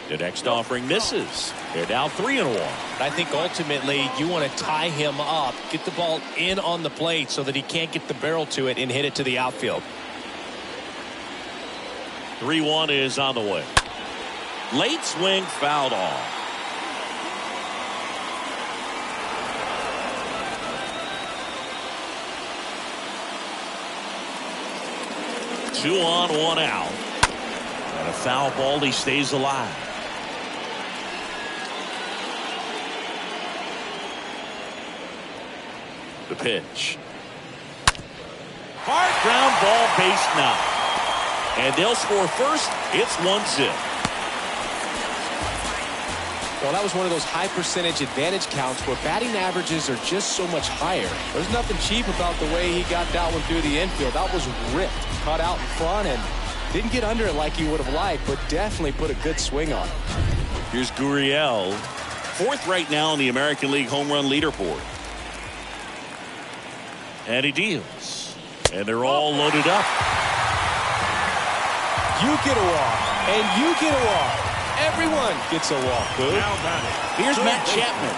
The next offering misses. They're now 3-1. I think ultimately you want to tie him up, get the ball in on the plate so that he can't get the barrel to it and hit it to the outfield. 3-1 is on the way. Late swing, fouled off. Two on, one out. And a foul ball, he stays alive. The pitch. Hard ground ball, base knock. And they'll score first. It's 1-0. Well, that was one of those high percentage advantage counts where batting averages are just so much higher. There's nothing cheap about the way he got that one through the infield. That was ripped, caught out in front, and didn't get under it like he would have liked, but definitely put a good swing on it. Here's Gurriel, fourth right now in the American League home run leaderboard. And he deals. And they're all loaded up. You get a walk, and you get a walk. Everyone gets a walk, Boo. Now batting. Here's Matt Chapman.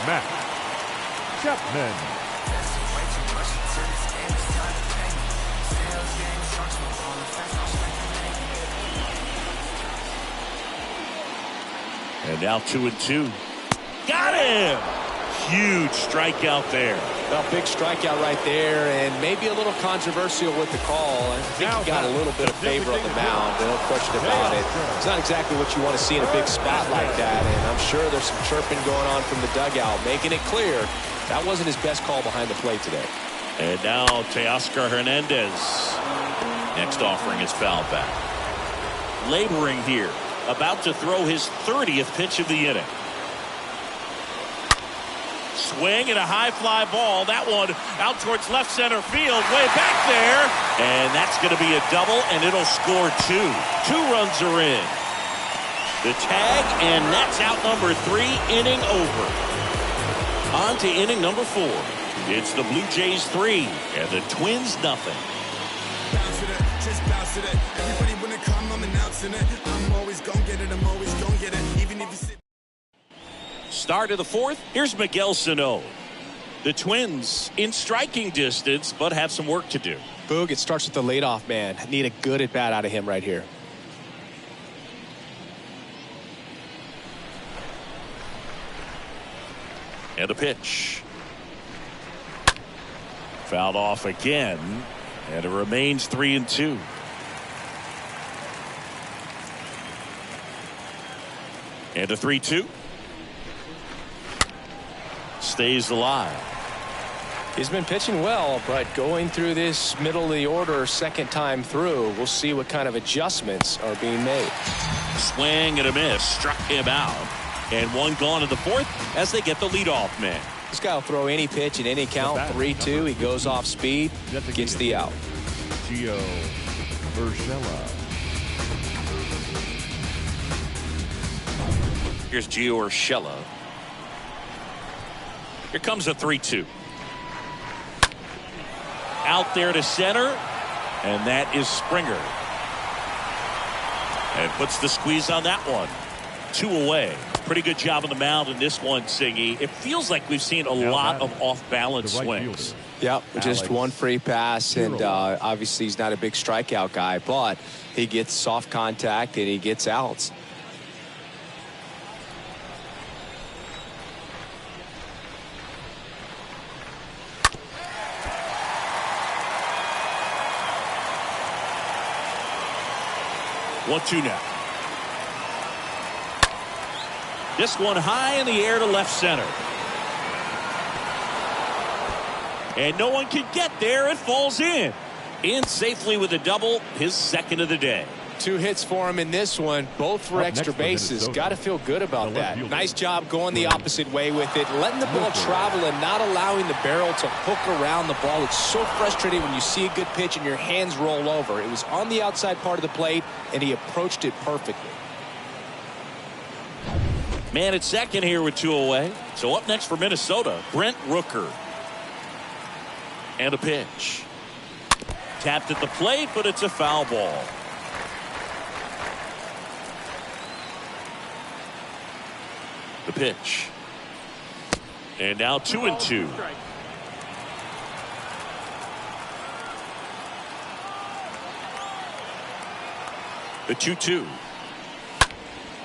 Matt Chapman. And now 2-2. Got him! Huge strikeout there. Well, big strikeout right there, and maybe a little controversial with the call. I think he got a little bit of favor on the mound, no question about it. It's not exactly what you want to see in a big spot like that, and I'm sure there's some chirping going on from the dugout, making it clear that wasn't his best call behind the plate today. And now Teoscar Hernandez. Next offering is fouled back. Laboring here, about to throw his 30th pitch of the inning. Swing and a high fly ball. That one out towards left center field, way back there. And that's going to be a double, and it'll score 2. 2 runs are in. The tag, and that's out number 3, inning over. On to inning number 4. It's the Blue Jays 3 and the Twins nothing. Bounce it, just bounce it. Everybody when it come, I'm announcing it. I'm always gonna get it, I'm always gonna get it. Even if you sit. Start of the 4th. Here's Miguel Sano. The Twins in striking distance, but have some work to do. Boog, it starts with the leadoff man. Need a good at bat out of him right here. And a pitch. Fouled off again, and it remains 3-2. And a 3-2. Stays alive. He's been pitching well, but going through this middle of the order second time through, we'll see what kind of adjustments are being made. Swing and a miss. Struck him out. And one gone in the 4th as they get the leadoff man. This guy will throw any pitch in any count. 3-2. He goes off speed, gets the out. Gio Urshela. Here's Gio Urshela. Here comes a 3-2. Out there to center, and that is Springer. And puts the squeeze on that one. 2 away. Pretty good job on the mound in this one, Singy. It feels like we've seen a lot of off-balance swings. Yep, just one free pass, and obviously he's not a big strikeout guy, but he gets soft contact and he gets outs. One, two now. This one high in the air to left center. And no one can get there. It falls in. In safely with a double, his second of the day. 2 hits for him in this one, both for extra bases. Got to feel good about that. Nice job going the opposite way with it, letting the ball travel and not allowing the barrel to hook around the ball. It's so frustrating when you see a good pitch and your hands roll over. It was on the outside part of the plate, and he approached it perfectly. Man at second here with 2 away. So up next for Minnesota, Brent Rooker. And a pitch. Tapped at the plate, but it's a foul ball. The pitch. And now 2-2. The 2-2.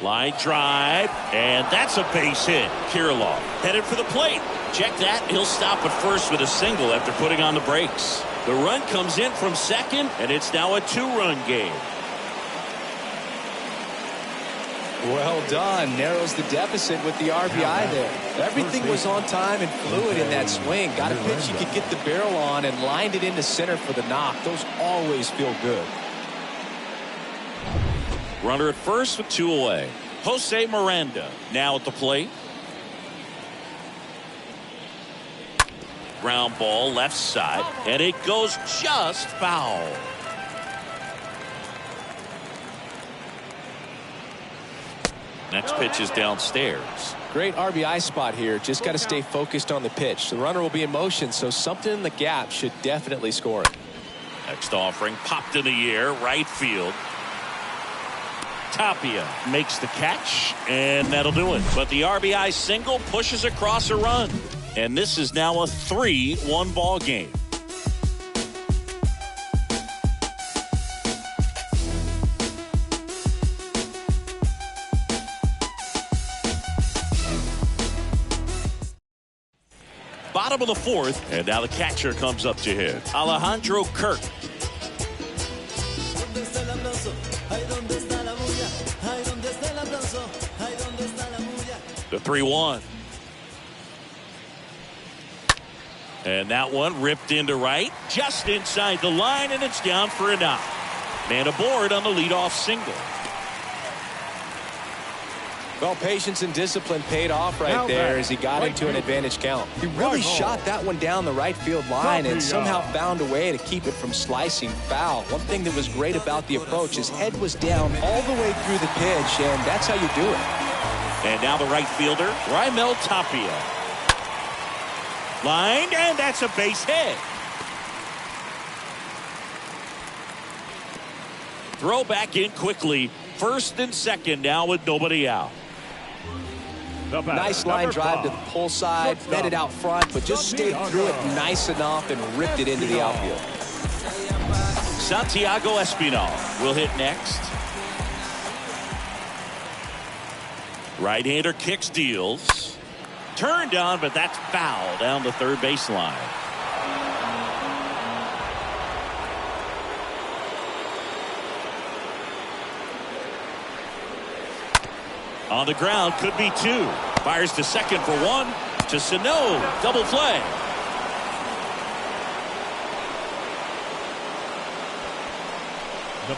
Line drive, and that's a base hit. Kirilloff headed for the plate. Check that. He'll stop at first with a single after putting on the brakes. The run comes in from second, and it's now a 2-run game. Well done. Narrows the deficit with the RBI there. Everything was on time and fluid in that swing. Got a pitch you could get the barrel on and lined it into center for the knock. Those always feel good. Runner at first with 2 away. Jose Miranda now at the plate. Ground ball left side, and it goes just foul. Next pitch is downstairs. Great RBI spot here. Just got to stay focused on the pitch. The runner will be in motion, so something in the gap should definitely score it. Next offering popped in the air, right field. Tapia makes the catch, and that'll do it. But the RBI single pushes across a run. And this is now a 3-1 ball game. Bottom of the 4th, and now the catcher comes up to hit. Alejandro Kirk. The 3-1. And that one ripped into right, just inside the line, and it's down for a knock. Man aboard on the leadoff single. Well, patience and discipline paid off right there as he got into an advantage count. He really shot that one down the right field line and somehow found a way to keep it from slicing foul. One thing that was great about the approach, his head was down all the way through the pitch, and that's how you do it. And now the right fielder, Raimel Tapia. Lined, and that's a base hit. Throw back in quickly. First and second now with nobody out. Nice line drive to the pull side, fed it out front, but just stayed through it nice enough and ripped it into the outfield. Santiago Espinal will hit next. Right-hander kicks, deals. Turned on, but that's foul down the third baseline. On the ground, could be 2. Fires to second for 1. To Sano, double play.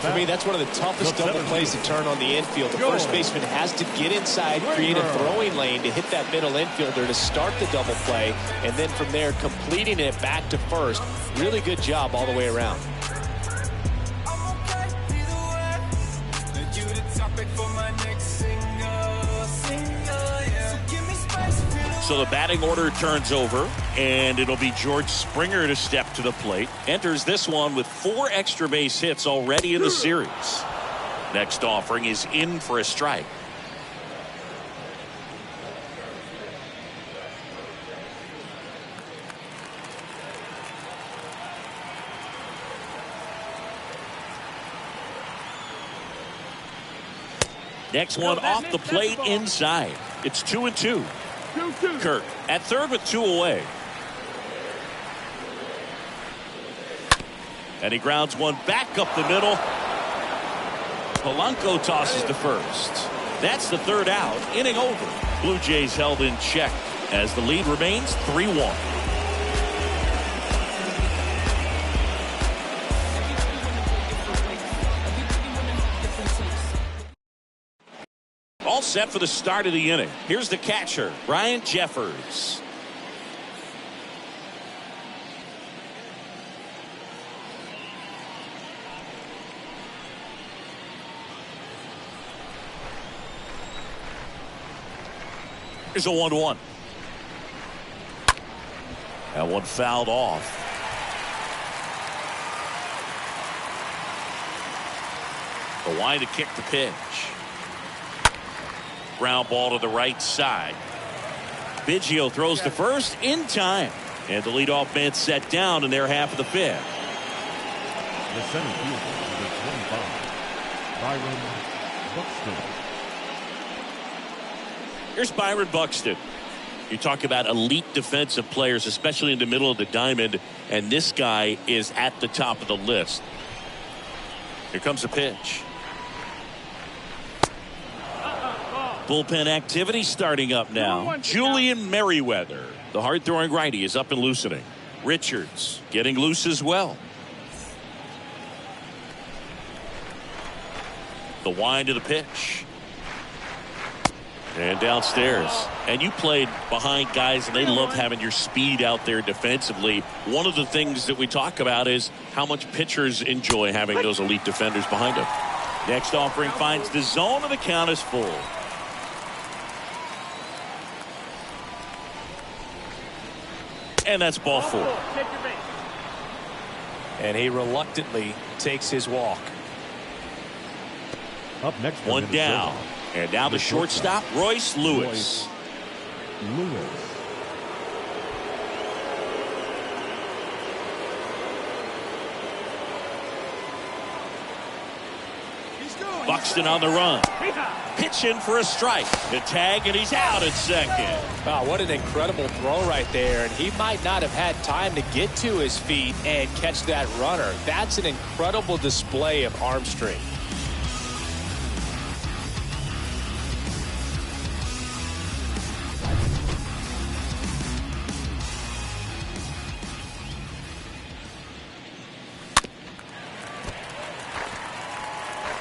For me, that's one of the toughest double plays to turn on the infield. The first baseman has to get inside, create a throwing lane to hit that middle infielder to start the double play, and then from there completing it back to first. Really good job all the way around. For my next single. So the batting order turns over, and it'll be George Springer to step to the plate. Enters this one with 4 extra base hits already in the series. Next offering is in for a strike. Next one off the plate inside. It's 2-2. Kirk at third with 2 away. And he grounds one back up the middle. Polanco tosses to first. That's the 3rd out. Inning over. Blue Jays held in check as the lead remains 3-1. All set for the start of the inning. Here's the catcher, Brian Jeffers. Here's a 1-1. That one fouled off. The line to kick the pitch. Ground ball to the right side. Biggio throws to first in time. And the leadoff man set down in their half of the 5th. The center fielder, number 25, Byron Buxton. Here's Byron Buxton. You talk about elite defensive players, especially in the middle of the diamond, and this guy is at the top of the list. Here comes the pitch. Bullpen activity starting up now. Julian Merriweather, the hard-throwing righty, is up and loosening. Richards getting loose as well. The wind of the pitch. And downstairs. And you played behind guys, and they love having your speed out there defensively. One of the things that we talk about is how much pitchers enjoy having those elite defenders behind them. Next offering finds the zone, and the count is full. And that's ball 4. And he reluctantly takes his walk. Up next, one down. And now the shortstop, Royce Lewis. Buxton on the run. Pitching for a strike. The tag, and he's out at second. Wow, what an incredible throw right there. And he might not have had time to get to his feet and catch that runner. That's an incredible display of arm strength.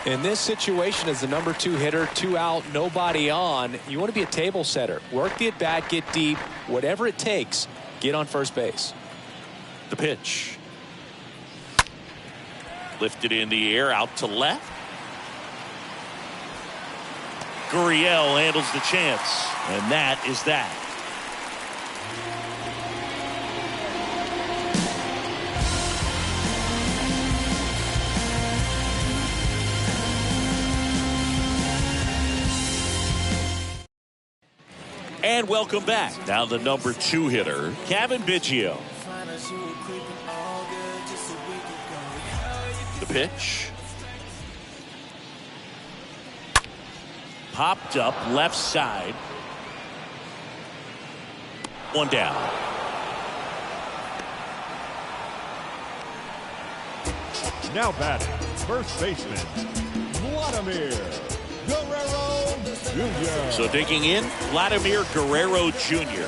In this situation, as the number 2 hitter, 2 out, nobody on, you want to be a table setter. Work the at-bat, get deep, whatever it takes, get on first base. The pitch. Lifted in the air, out to left. Gurriel handles the chance, and that is that. And welcome back. Now the number 2 hitter, Kevin Biggio. The pitch. Popped up left side. One down. Now batting, first baseman, Vladimir Guerrero Jr. So digging in, Vladimir Guerrero Jr.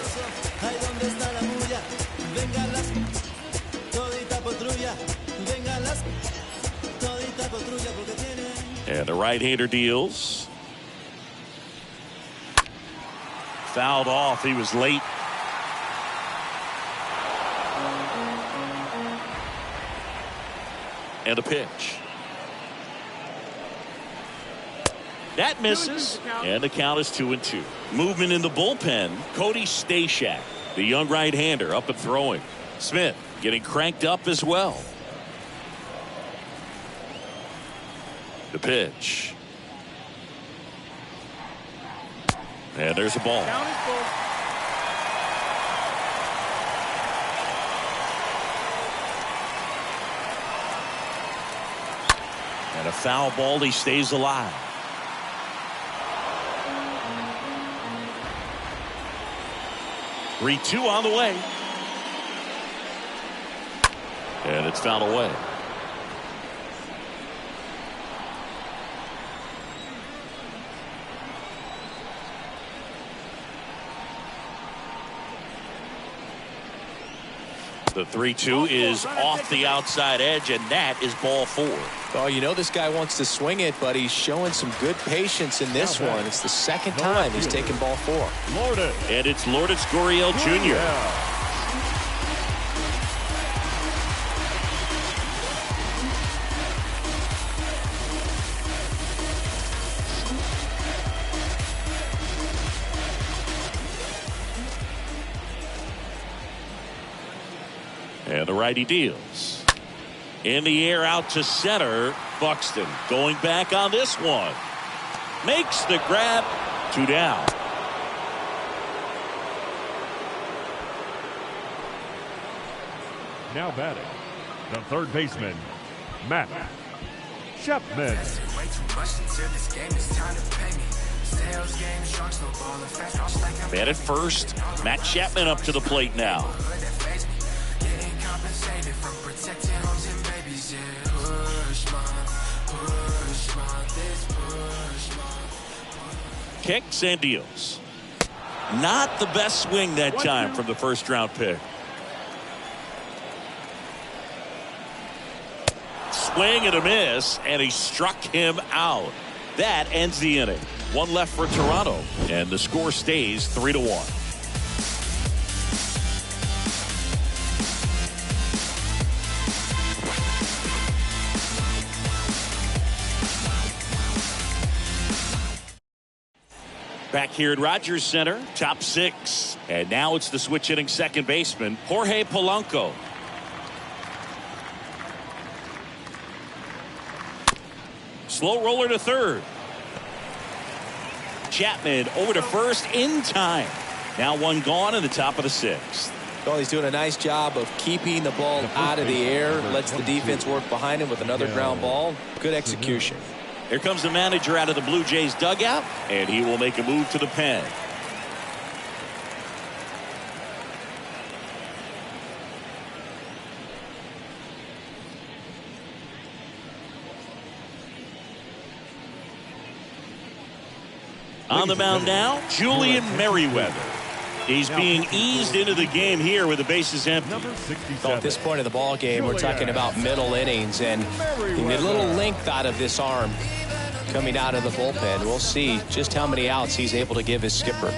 And the right-hander deals. Fouled off. He was late. And a pitch. That misses, and the count is 2-2. Movement in the bullpen. Cody Stashak, the young right-hander, up and throwing. Smith getting cranked up as well. The pitch. And there's a ball. And a foul ball. He stays alive. Three-two on the way. And it's fouled away. The 3-2 is off the outside edge, and that is ball 4. Oh, you know this guy wants to swing it, but he's showing some good patience in this one. It's the second time he's taken ball 4. And it's Lourdes Gurriel Jr. And the righty deals. In the air out to center. Buxton going back on this one. Makes the grab. 2 down. Now batting, the third baseman, Matt Chapman. Man at first. Matt Chapman up to the plate now. Kicks and deals. Not the best swing that time from the first round pick. Swing and a miss, and he struck him out. That ends the inning. One left for Toronto, and the score stays 3-1. Back here at Rogers Center, top 6. And now it's the switch hitting second baseman, Jorge Polanco. Slow roller to third. Chapman over to first in time. Now one gone in the top of the 6th. Well, he's doing a nice job of keeping the ball out of the air. Lets the defense work behind him with another ground ball. Good execution. Here comes the manager out of the Blue Jays dugout, and he will make a move to the pen. On the mound now, Julian Merriweather. He's being eased into the game here with the bases empty. So at this point of the ball game, we're talking about middle innings, and you get a little length out of this arm coming out of the bullpen. We'll see just how many outs he's able to give his skipper.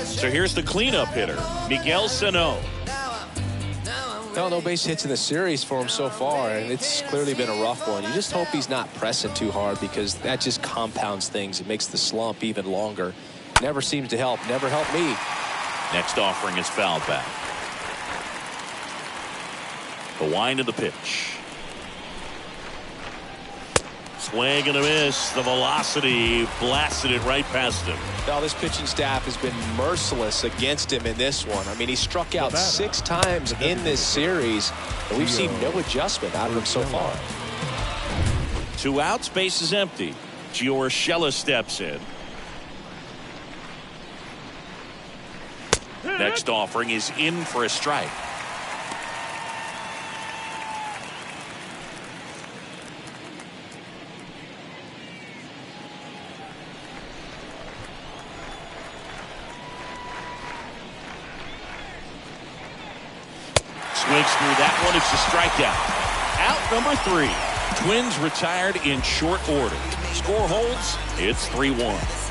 So here's the cleanup hitter, Miguel Sano. Well, no base hits in the series for him so far, and it's clearly been a rough one. You just hope he's not pressing too hard, because that just compounds things. It makes the slump even longer. Never seems to help. Never helped me. Next offering is fouled back. The wind of the pitch. Swing and a miss. The velocity blasted it right past him. Now this pitching staff has been merciless against him in this one. I mean, he struck out 6 times in this series, and we've seen no adjustment out of him so far. 2 outs, base is empty. Giorgella steps in. Next offering is in for a strike. Swings through that one. It's a strikeout. Out number 3. Twins retired in short order. Score holds. It's 3-1.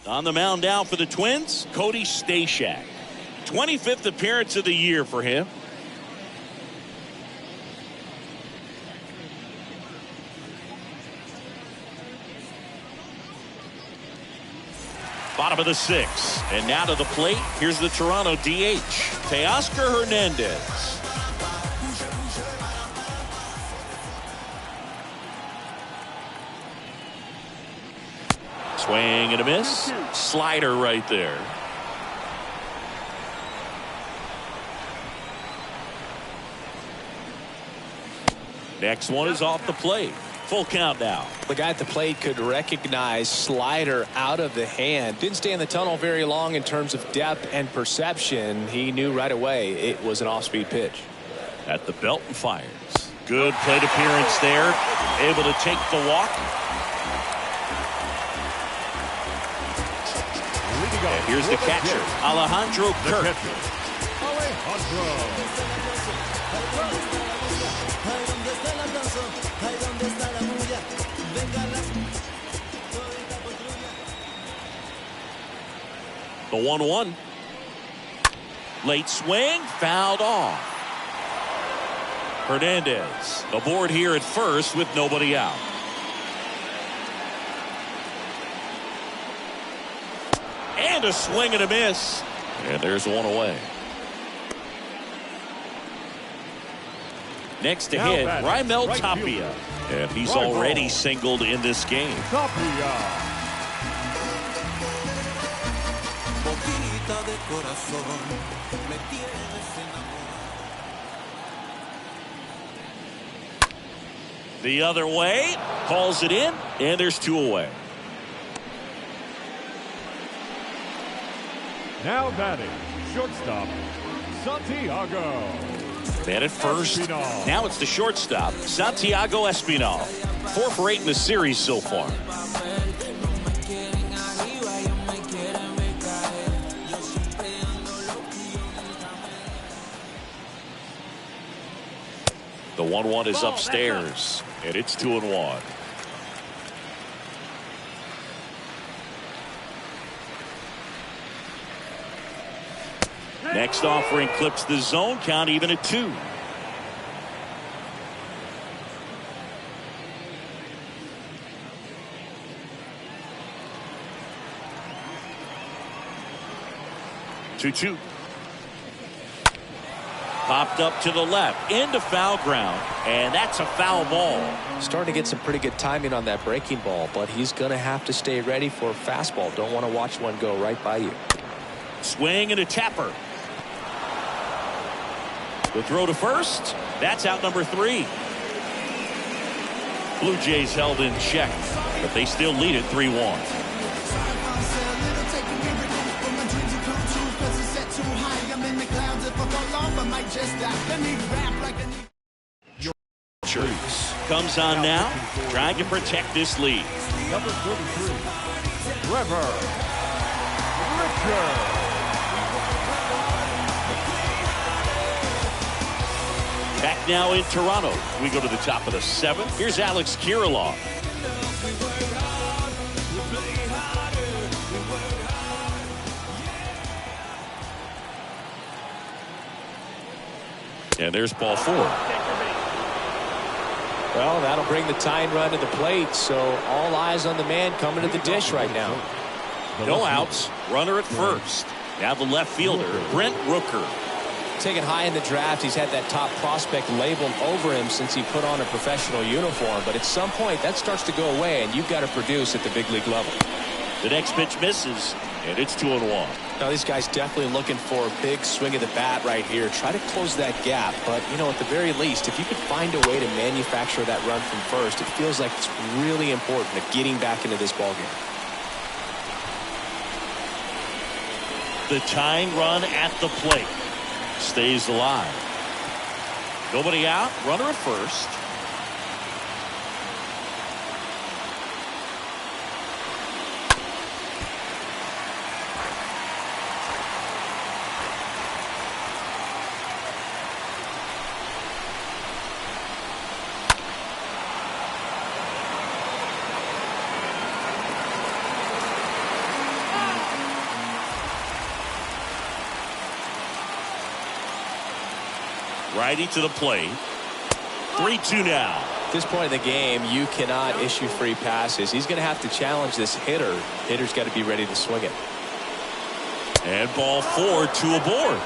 On the mound now for the Twins, Cody Stashak. 25th appearance of the year for him. Bottom of the 6th. And now to the plate. Here's the Toronto DH, Teoscar Hernandez. Swing and a miss. Slider right there. Next one is off the plate. Full count now. The guy at the plate could recognize slider out of the hand. Didn't stay in the tunnel very long in terms of depth and perception. He knew right away it was an off-speed pitch. At the belt and fires. Good plate appearance there. Able to take the walk. And here's the catcher, Alejandro Kirk. The 1-1. Late swing, fouled off. Hernandez aboard here at first with nobody out. And a swing and a miss. And there's one away. Next to hit, Raimel Tapia. And he's already singled in this game. The other way, calls it in, and there's 2 away. Now batting, shortstop, Santiago. Man at first. Now it's the shortstop, Santiago Espinal. 4 for 8 in the series so far. The 1-1 is upstairs, and it's 2-1. Next offering clips the zone count even at 2. Two. Popped up to the left into foul ground, and that's a foul ball. Starting to get some pretty good timing on that breaking ball, but he's going to have to stay ready for a fastball. Don't want to watch one go right by you. Swing and a tapper. The throw to first. That's out number 3. Blue Jays held in check, but they still lead it 3-1. Comes on now, trying to protect this lead. Number 33, Trevor Richard. Back now in Toronto. We go to the top of the 7th. Here's Alex Kirilloff. And there's ball 4. Well, that'll bring the tying run to the plate, so all eyes on the man coming to the dish right now. No outs. Runner at first. Now the left fielder, Brent Rooker. Taken high in the draft, he's had that top prospect labeled over him since he put on a professional uniform. But at some point, that starts to go away, and you've got to produce at the big league level. The next pitch misses, and it's 2-1. Now, these guys definitely looking for a big swing of the bat right here. Try to close that gap. But, you know, at the very least, if you could find a way to manufacture that run from first, it feels like it's really important to getting back into this ballgame. The tying run at the plate stays alive. Nobody out. Runner at first. Righty to the plate. 3-2 now. this point in the game, you cannot issue free passes. He's going to have to challenge this hitter. Hitter's got to be ready to swing it. And ball 4, 2 aboard.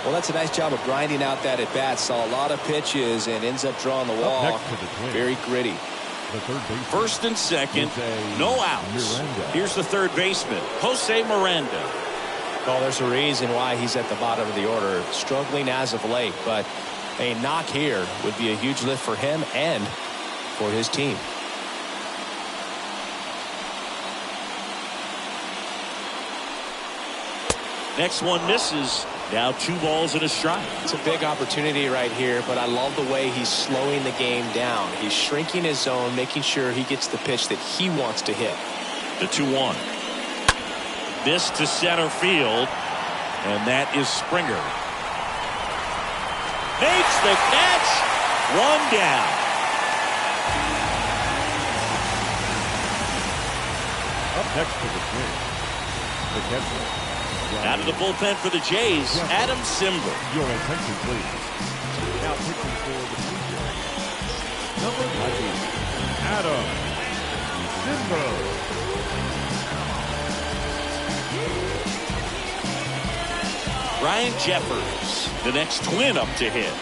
Well, that's a nice job of grinding out that at bat. Saw a lot of pitches and ends up drawing the walk. Very gritty. First and second, no outs. Here's the third baseman, Jose Miranda. Well, there's a reason why he's at the bottom of the order, struggling as of late, but a knock here would be a huge lift for him and for his team. Next one misses. Now 2 balls and a strike. It's a big opportunity right here, but I love the way he's slowing the game down. He's shrinking his zone, making sure he gets the pitch that he wants to hit. The 2-1. This to center field, and that is Springer. Makes the catch. 1 down. Up next to the Twins, the catcher. Out of the bullpen for the Jays, Adam Simber. Your attention, please. Now pitching for the Blue Jays, number 90, Adam Simber. Ryan Jeffers, the next Twin up to hit.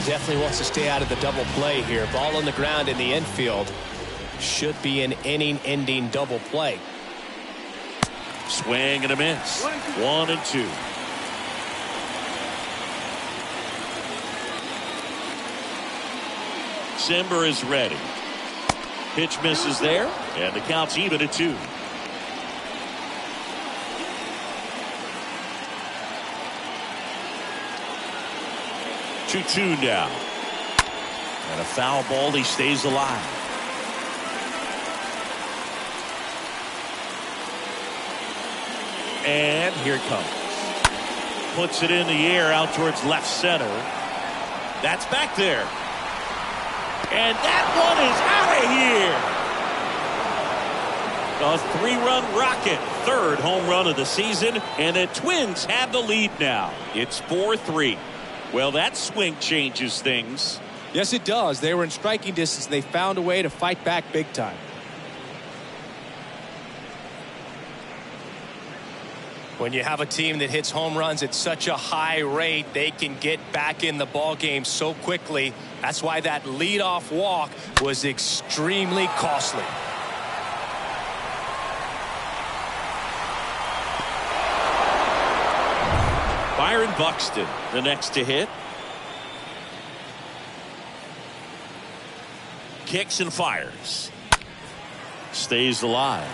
Definitely wants to stay out of the double play here. Ball on the ground in the infield. Should be an inning-ending double play. Swing and a miss. 1 and 2. Simber is ready. Pitch misses there, and the count's even at 2. Two now. And a foul ball. He stays alive. And here it comes. Puts it in the air out towards left center. That's back there. And that one is out of here. A 3-run rocket. 3rd home run of the season. And the Twins have the lead now. It's 4-3. Well, that swing changes things. Yes, it does. They were in striking distance. They found a way to fight back big time. When you have a team that hits home runs at such a high rate, they can get back in the ball game so quickly. That's why that leadoff walk was extremely costly. Byron Buxton, the next to hit. Kicks and fires. Stays alive.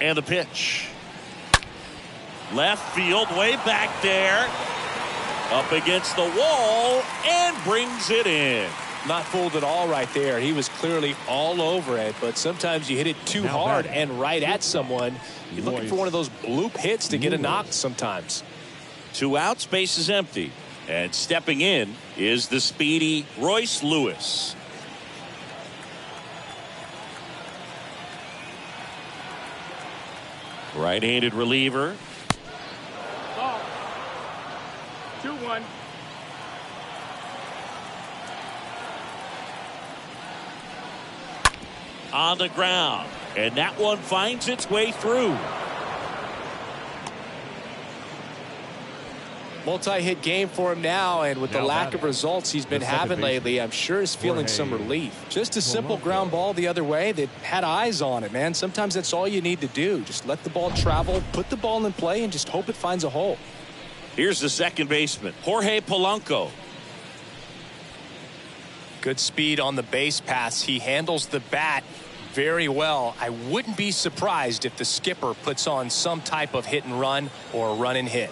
And the pitch. Left field, way back there. Up against the wall and brings it in. Not fooled at all right there. He was clearly all over it, but sometimes you hit it too hard and right at someone. You're looking for one of those bloop hits to get a knock sometimes. 2 outs, base is empty. And stepping in is the speedy Royce Lewis. Right-handed reliever. Ball. 2-1. On the ground, and that one finds its way through. Multi-hit game for him now, and with the lack of results he's been having lately, I'm sure he's feeling some relief. Just a simple ground ball the other way that had eyes on it, man. Sometimes that's all you need to do. Just let the ball travel, put the ball in play, and just hope it finds a hole. Here's the second baseman, Jorge Polanco. Good speed on the base pass. He handles the bat very well. I wouldn't be surprised if the skipper puts on some type of hit and run or run and hit.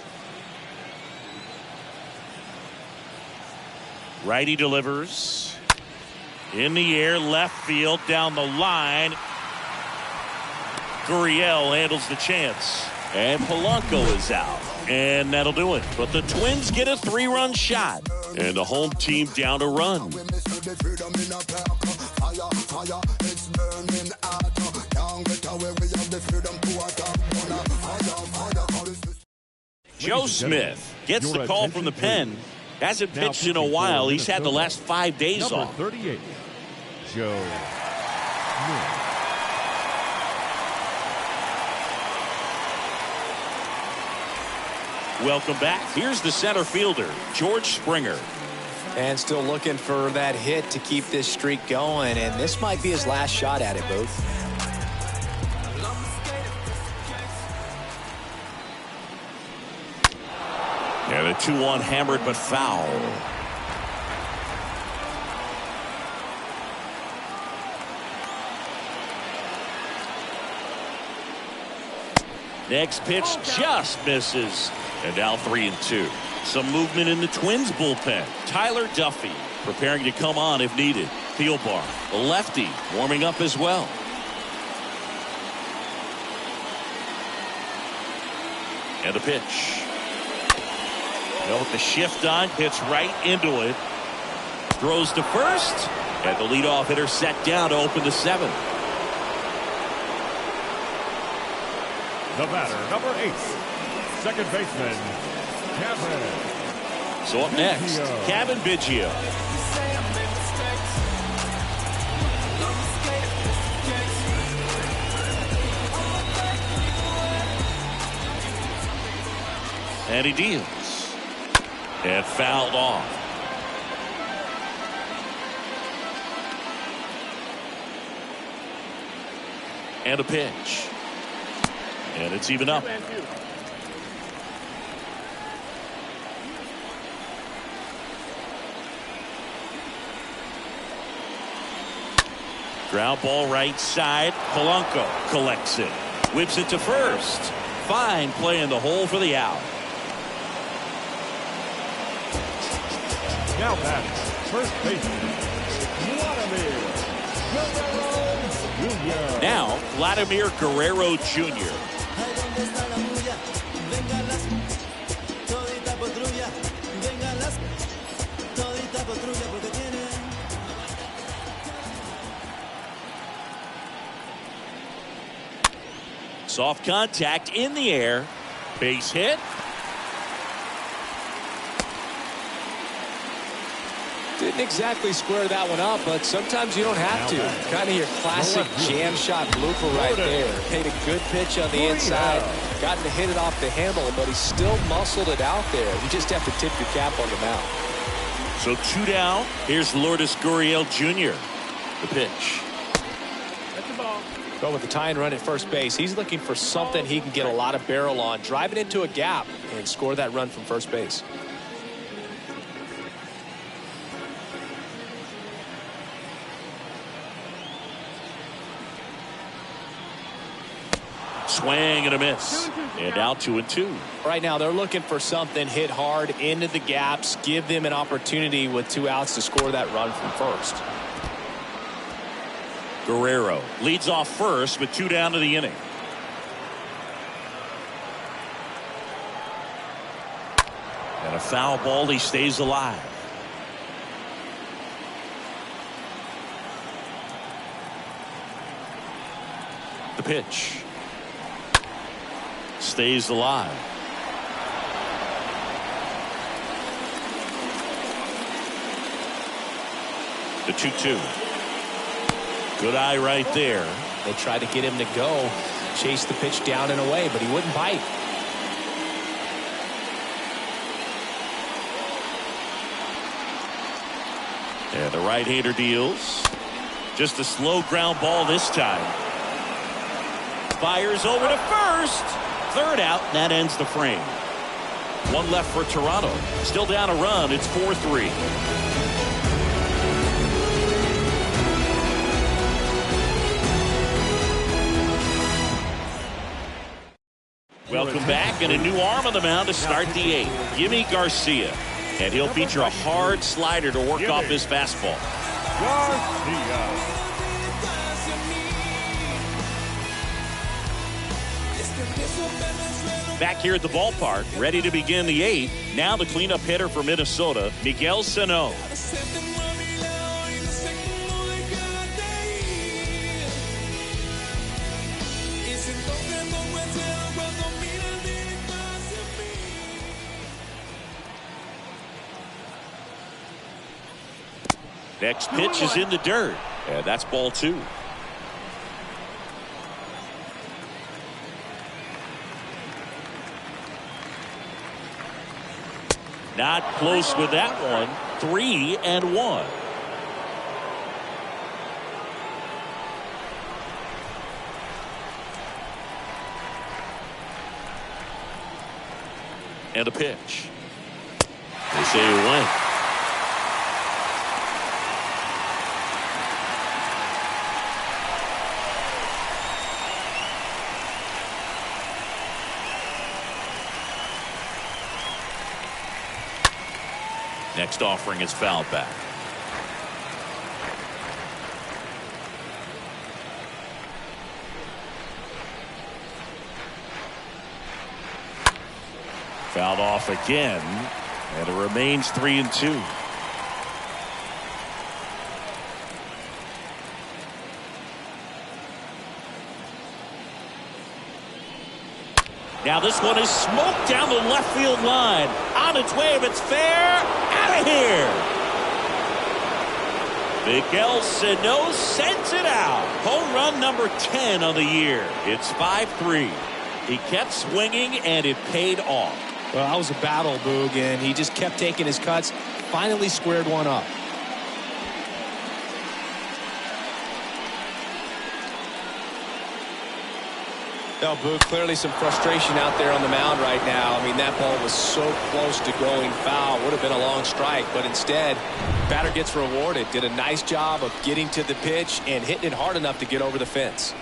Righty delivers. In the air, left field, down the line. Gurriel handles the chance. And Polanco is out. And that'll do it. But the Twins get a 3-run shot. And the home team down a run. Joe Smith gets the call from the pen. Hasn't pitched in a while. He's had the last 5 days off. 38, Joe Smith. Welcome back. Here's the center fielder, George Springer. And still looking for that hit to keep this streak going. And this might be his last shot at it, Booth. And a 2-1 hammered but foul. Next pitch just misses. And now 3-2. Some movement in the Twins bullpen. Tyler Duffy preparing to come on if needed. Thielbar, the lefty, warming up as well. And a pitch. With the shift on, hits right into it. Throws to first. And the leadoff hitter set down to open the 7th. The batter, number 8, second baseman, Kevin. So up next, Kevin Biggio. And he deals. And fouled off. And a pitch. And it's even up. Ground ball right side. Polanco collects it. Whips it to first. Fine play in the hole for the out. Now batting, first baseman, Vladimir Guerrero Jr. Now, Vladimir Guerrero Jr. Soft contact in the air. Base hit. Didn't exactly square that one up, but sometimes you don't have to. Kind of your classic jam shot blooper right there. Made a good pitch on the inside. Gotten to hit it off the handle, but he still muscled it out there. You just have to tip your cap on the mound. So 2 down. Here's Lourdes Gurriel Jr. The pitch. But with the tying run at first base, he's looking for something he can get a lot of barrel on. Drive it into a gap and score that run from first base. Swing and a miss. And now 2-2. Right now they're looking for something hit hard into the gaps. Give them an opportunity with 2 outs to score that run from first. Guerrero leads off first with 2 down to the inning. And a foul ball. He stays alive. The pitch. Stays alive. The 2-2. Good eye right there. They tried to get him to go. Chase the pitch down and away, but he wouldn't bite. And the right-hander deals. Just a slow ground ball this time. Fires over to first. Third out, and that ends the frame. 1 left for Toronto. Still down a run. It's 4-3. Welcome back, and a new arm on the mound to start the 8th. Yimi Garcia. And he'll feature a hard slider to work off his fastball. Garcia. Back here at the ballpark, ready to begin the 8th. Now the cleanup hitter for Minnesota, Miguel Sano. Next pitch is in the dirt. And that's ball 2. Not close with that one. 3-1. And a pitch. They say it went. Next offering is fouled back. Fouled off again, and it remains 3-2. Now this one is smoked down the left field line. On its way, if it's fair, out of here. Miguel Sano sends it out. Home run number 10 on the year. It's 5-3. He kept swinging, and it paid off. Well, that was a battle, Boog, and he just kept taking his cuts. Finally squared one up. No, Boog, clearly some frustration out there on the mound right now. I mean, that ball was so close to going foul. Would have been a long strike, but instead, batter gets rewarded. Did a nice job of getting to the pitch and hitting it hard enough to get over the fence.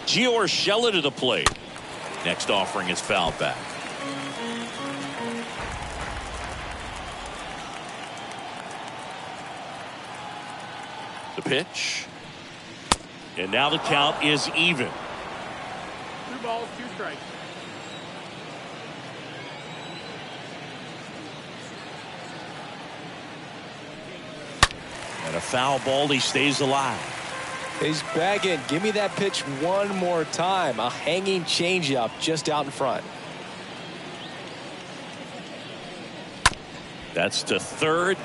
Gio Urshela to the plate. Next offering is fouled back. The pitch. And now the count is even. 2 balls, 2 strikes. And a foul ball, he stays alive. He's begging, give me that pitch one more time. A hanging changeup just out in front. That's to third.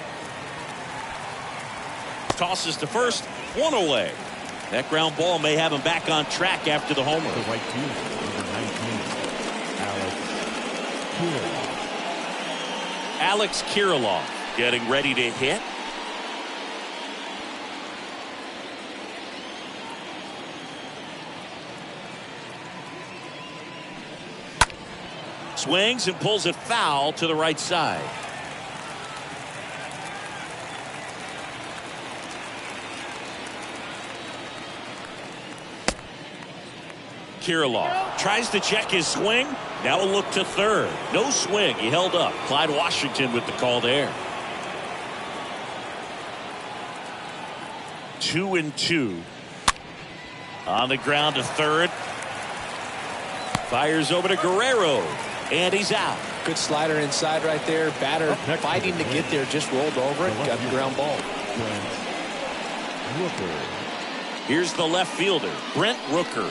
Tosses to first. 1 away. That ground ball may have him back on track after the homer. The white team, number 19, Alex Alex Kirilloff. Kirilloff getting ready to hit. Swings and pulls it foul to the right side. Kirilloff tries to check his swing. Now a look to third. No swing. He held up. Clyde Washington with the call there. 2-2. On the ground to third. Fires over to Guerrero. And he's out. Good slider inside right there. Batter fighting to get there. Just rolled over it. Got the ground ball. Here's the left fielder, Brent Rooker.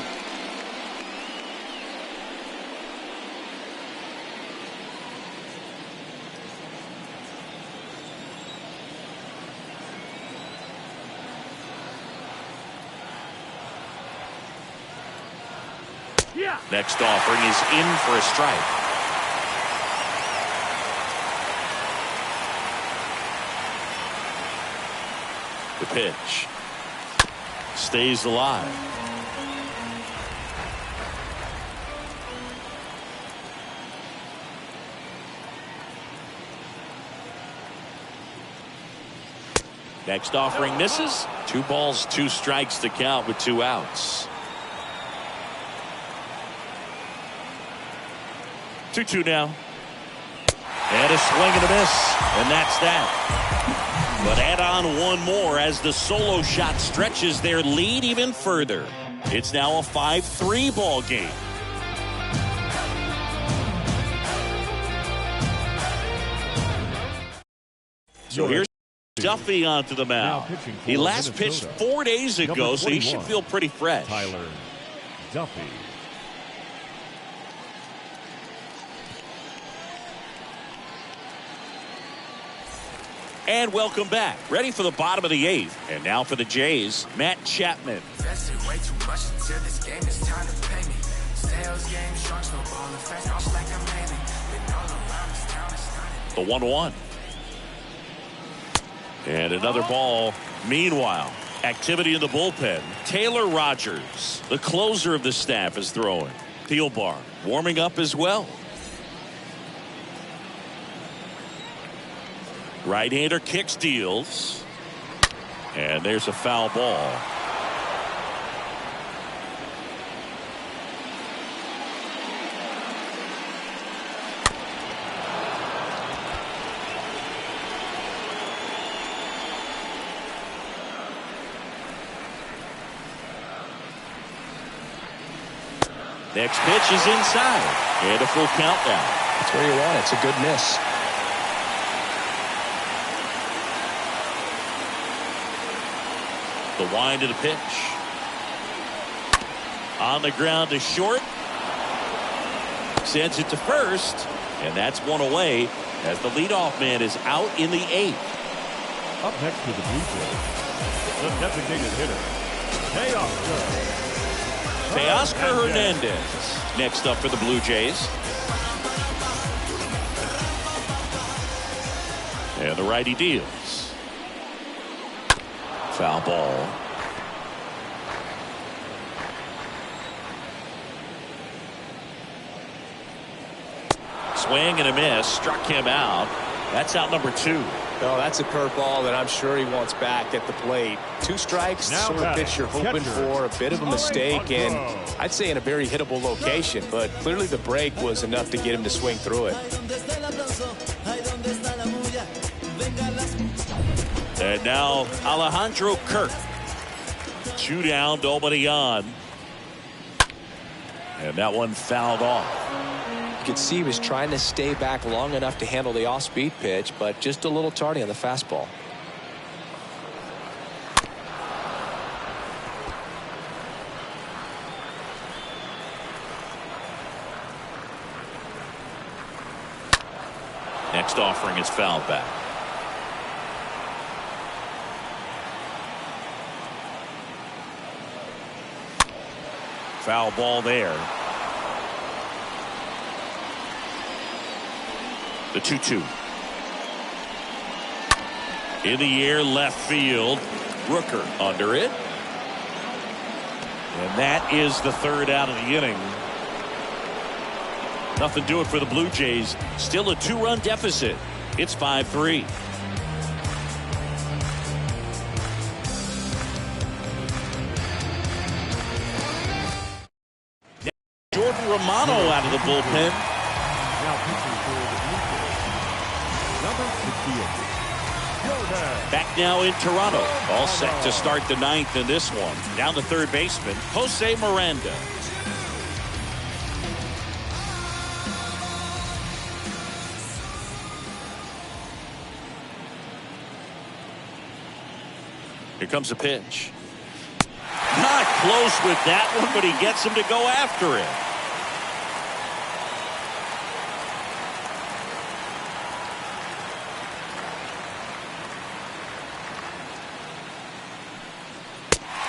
Next offering is in for a strike. The pitch stays alive. Next offering misses. 2 balls, 2 strikes to count with 2 outs. 2-2 now. And a swing and a miss. And that's that. But add on one more as the solo shot stretches their lead even further. It's now a 5-3 ball game. So here's Duffy onto the mound. He last pitched 4 days ago, so he should feel pretty fresh. Tyler Duffy. And welcome back. Ready for the bottom of the 8th. And now for the Jays, Matt Chapman. Way too much until this game is time to pay me. Sales game, sharks, no ball, and fast, off like I'm aiming. Been all around this town, it's not The 1-1. And another ball. Meanwhile, activity in the bullpen. Taylor Rogers, the closer of the staff, is throwing. Thielbar warming up as well. Right-hander kick steals. And there's a foul ball. Next pitch is inside. And a full count now. That's where you want it. It's a good miss. The wind of the pitch. On the ground to short. Sends it to first. And that's one away as the leadoff man is out in the 8th. Up next to the Blue Jays, the designated hitter, Teoscar Hernandez next up for the Blue Jays. And the righty deals. Foul ball. Swing and a miss. Struck him out. That's out number 2. Oh, that's a curveball that I'm sure he wants back at the plate. 2 strikes, Now sort of pitch you're hoping catcher, for. A bit of a mistake, and Alejandro. I'd say in a very hittable location, but clearly the break was enough to get him to swing through it. And now Alejandro Kirk. 2 down, nobody on. And that one fouled off. You could see he was trying to stay back long enough to handle the off-speed pitch, but just a little tardy on the fastball. Next offering is fouled back. Foul ball there. The 2-2. In the air, left field. Rooker under it. And that is the 3rd out of the inning. Nothing to it for the Blue Jays. Still a 2-run deficit. It's 5-3. Jordan Romano out of the bullpen. Now pitching for the Blue Jays, number 68. Back now in Toronto. All set to start the 9th in this one. Down to third baseman, Jose Miranda. Here comes a pitch. Not close with that one, but he gets him to go after it.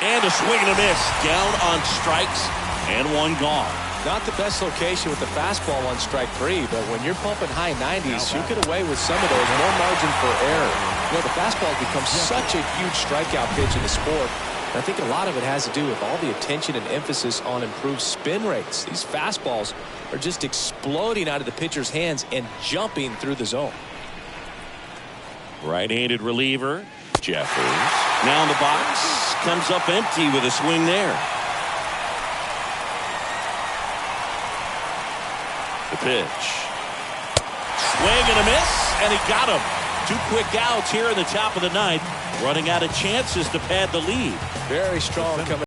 And a swing and a miss. Down on strikes and one gone. Not the best location with the fastball on strike 3, but when you're pumping high 90s, you get away with some of those. More margin for error. You know, the fastball has become such a huge strikeout pitch in the sport. And I think a lot of it has to do with all the attention and emphasis on improved spin rates. These fastballs are just exploding out of the pitcher's hands and jumping through the zone. Right-handed reliever, Jeffers. Now in the box. Comes up empty with a swing there. The pitch. Swing and a miss, and he got him. 2 quick outs here in the top of the 9th. Running out of chances to pad the lead. Very strong coming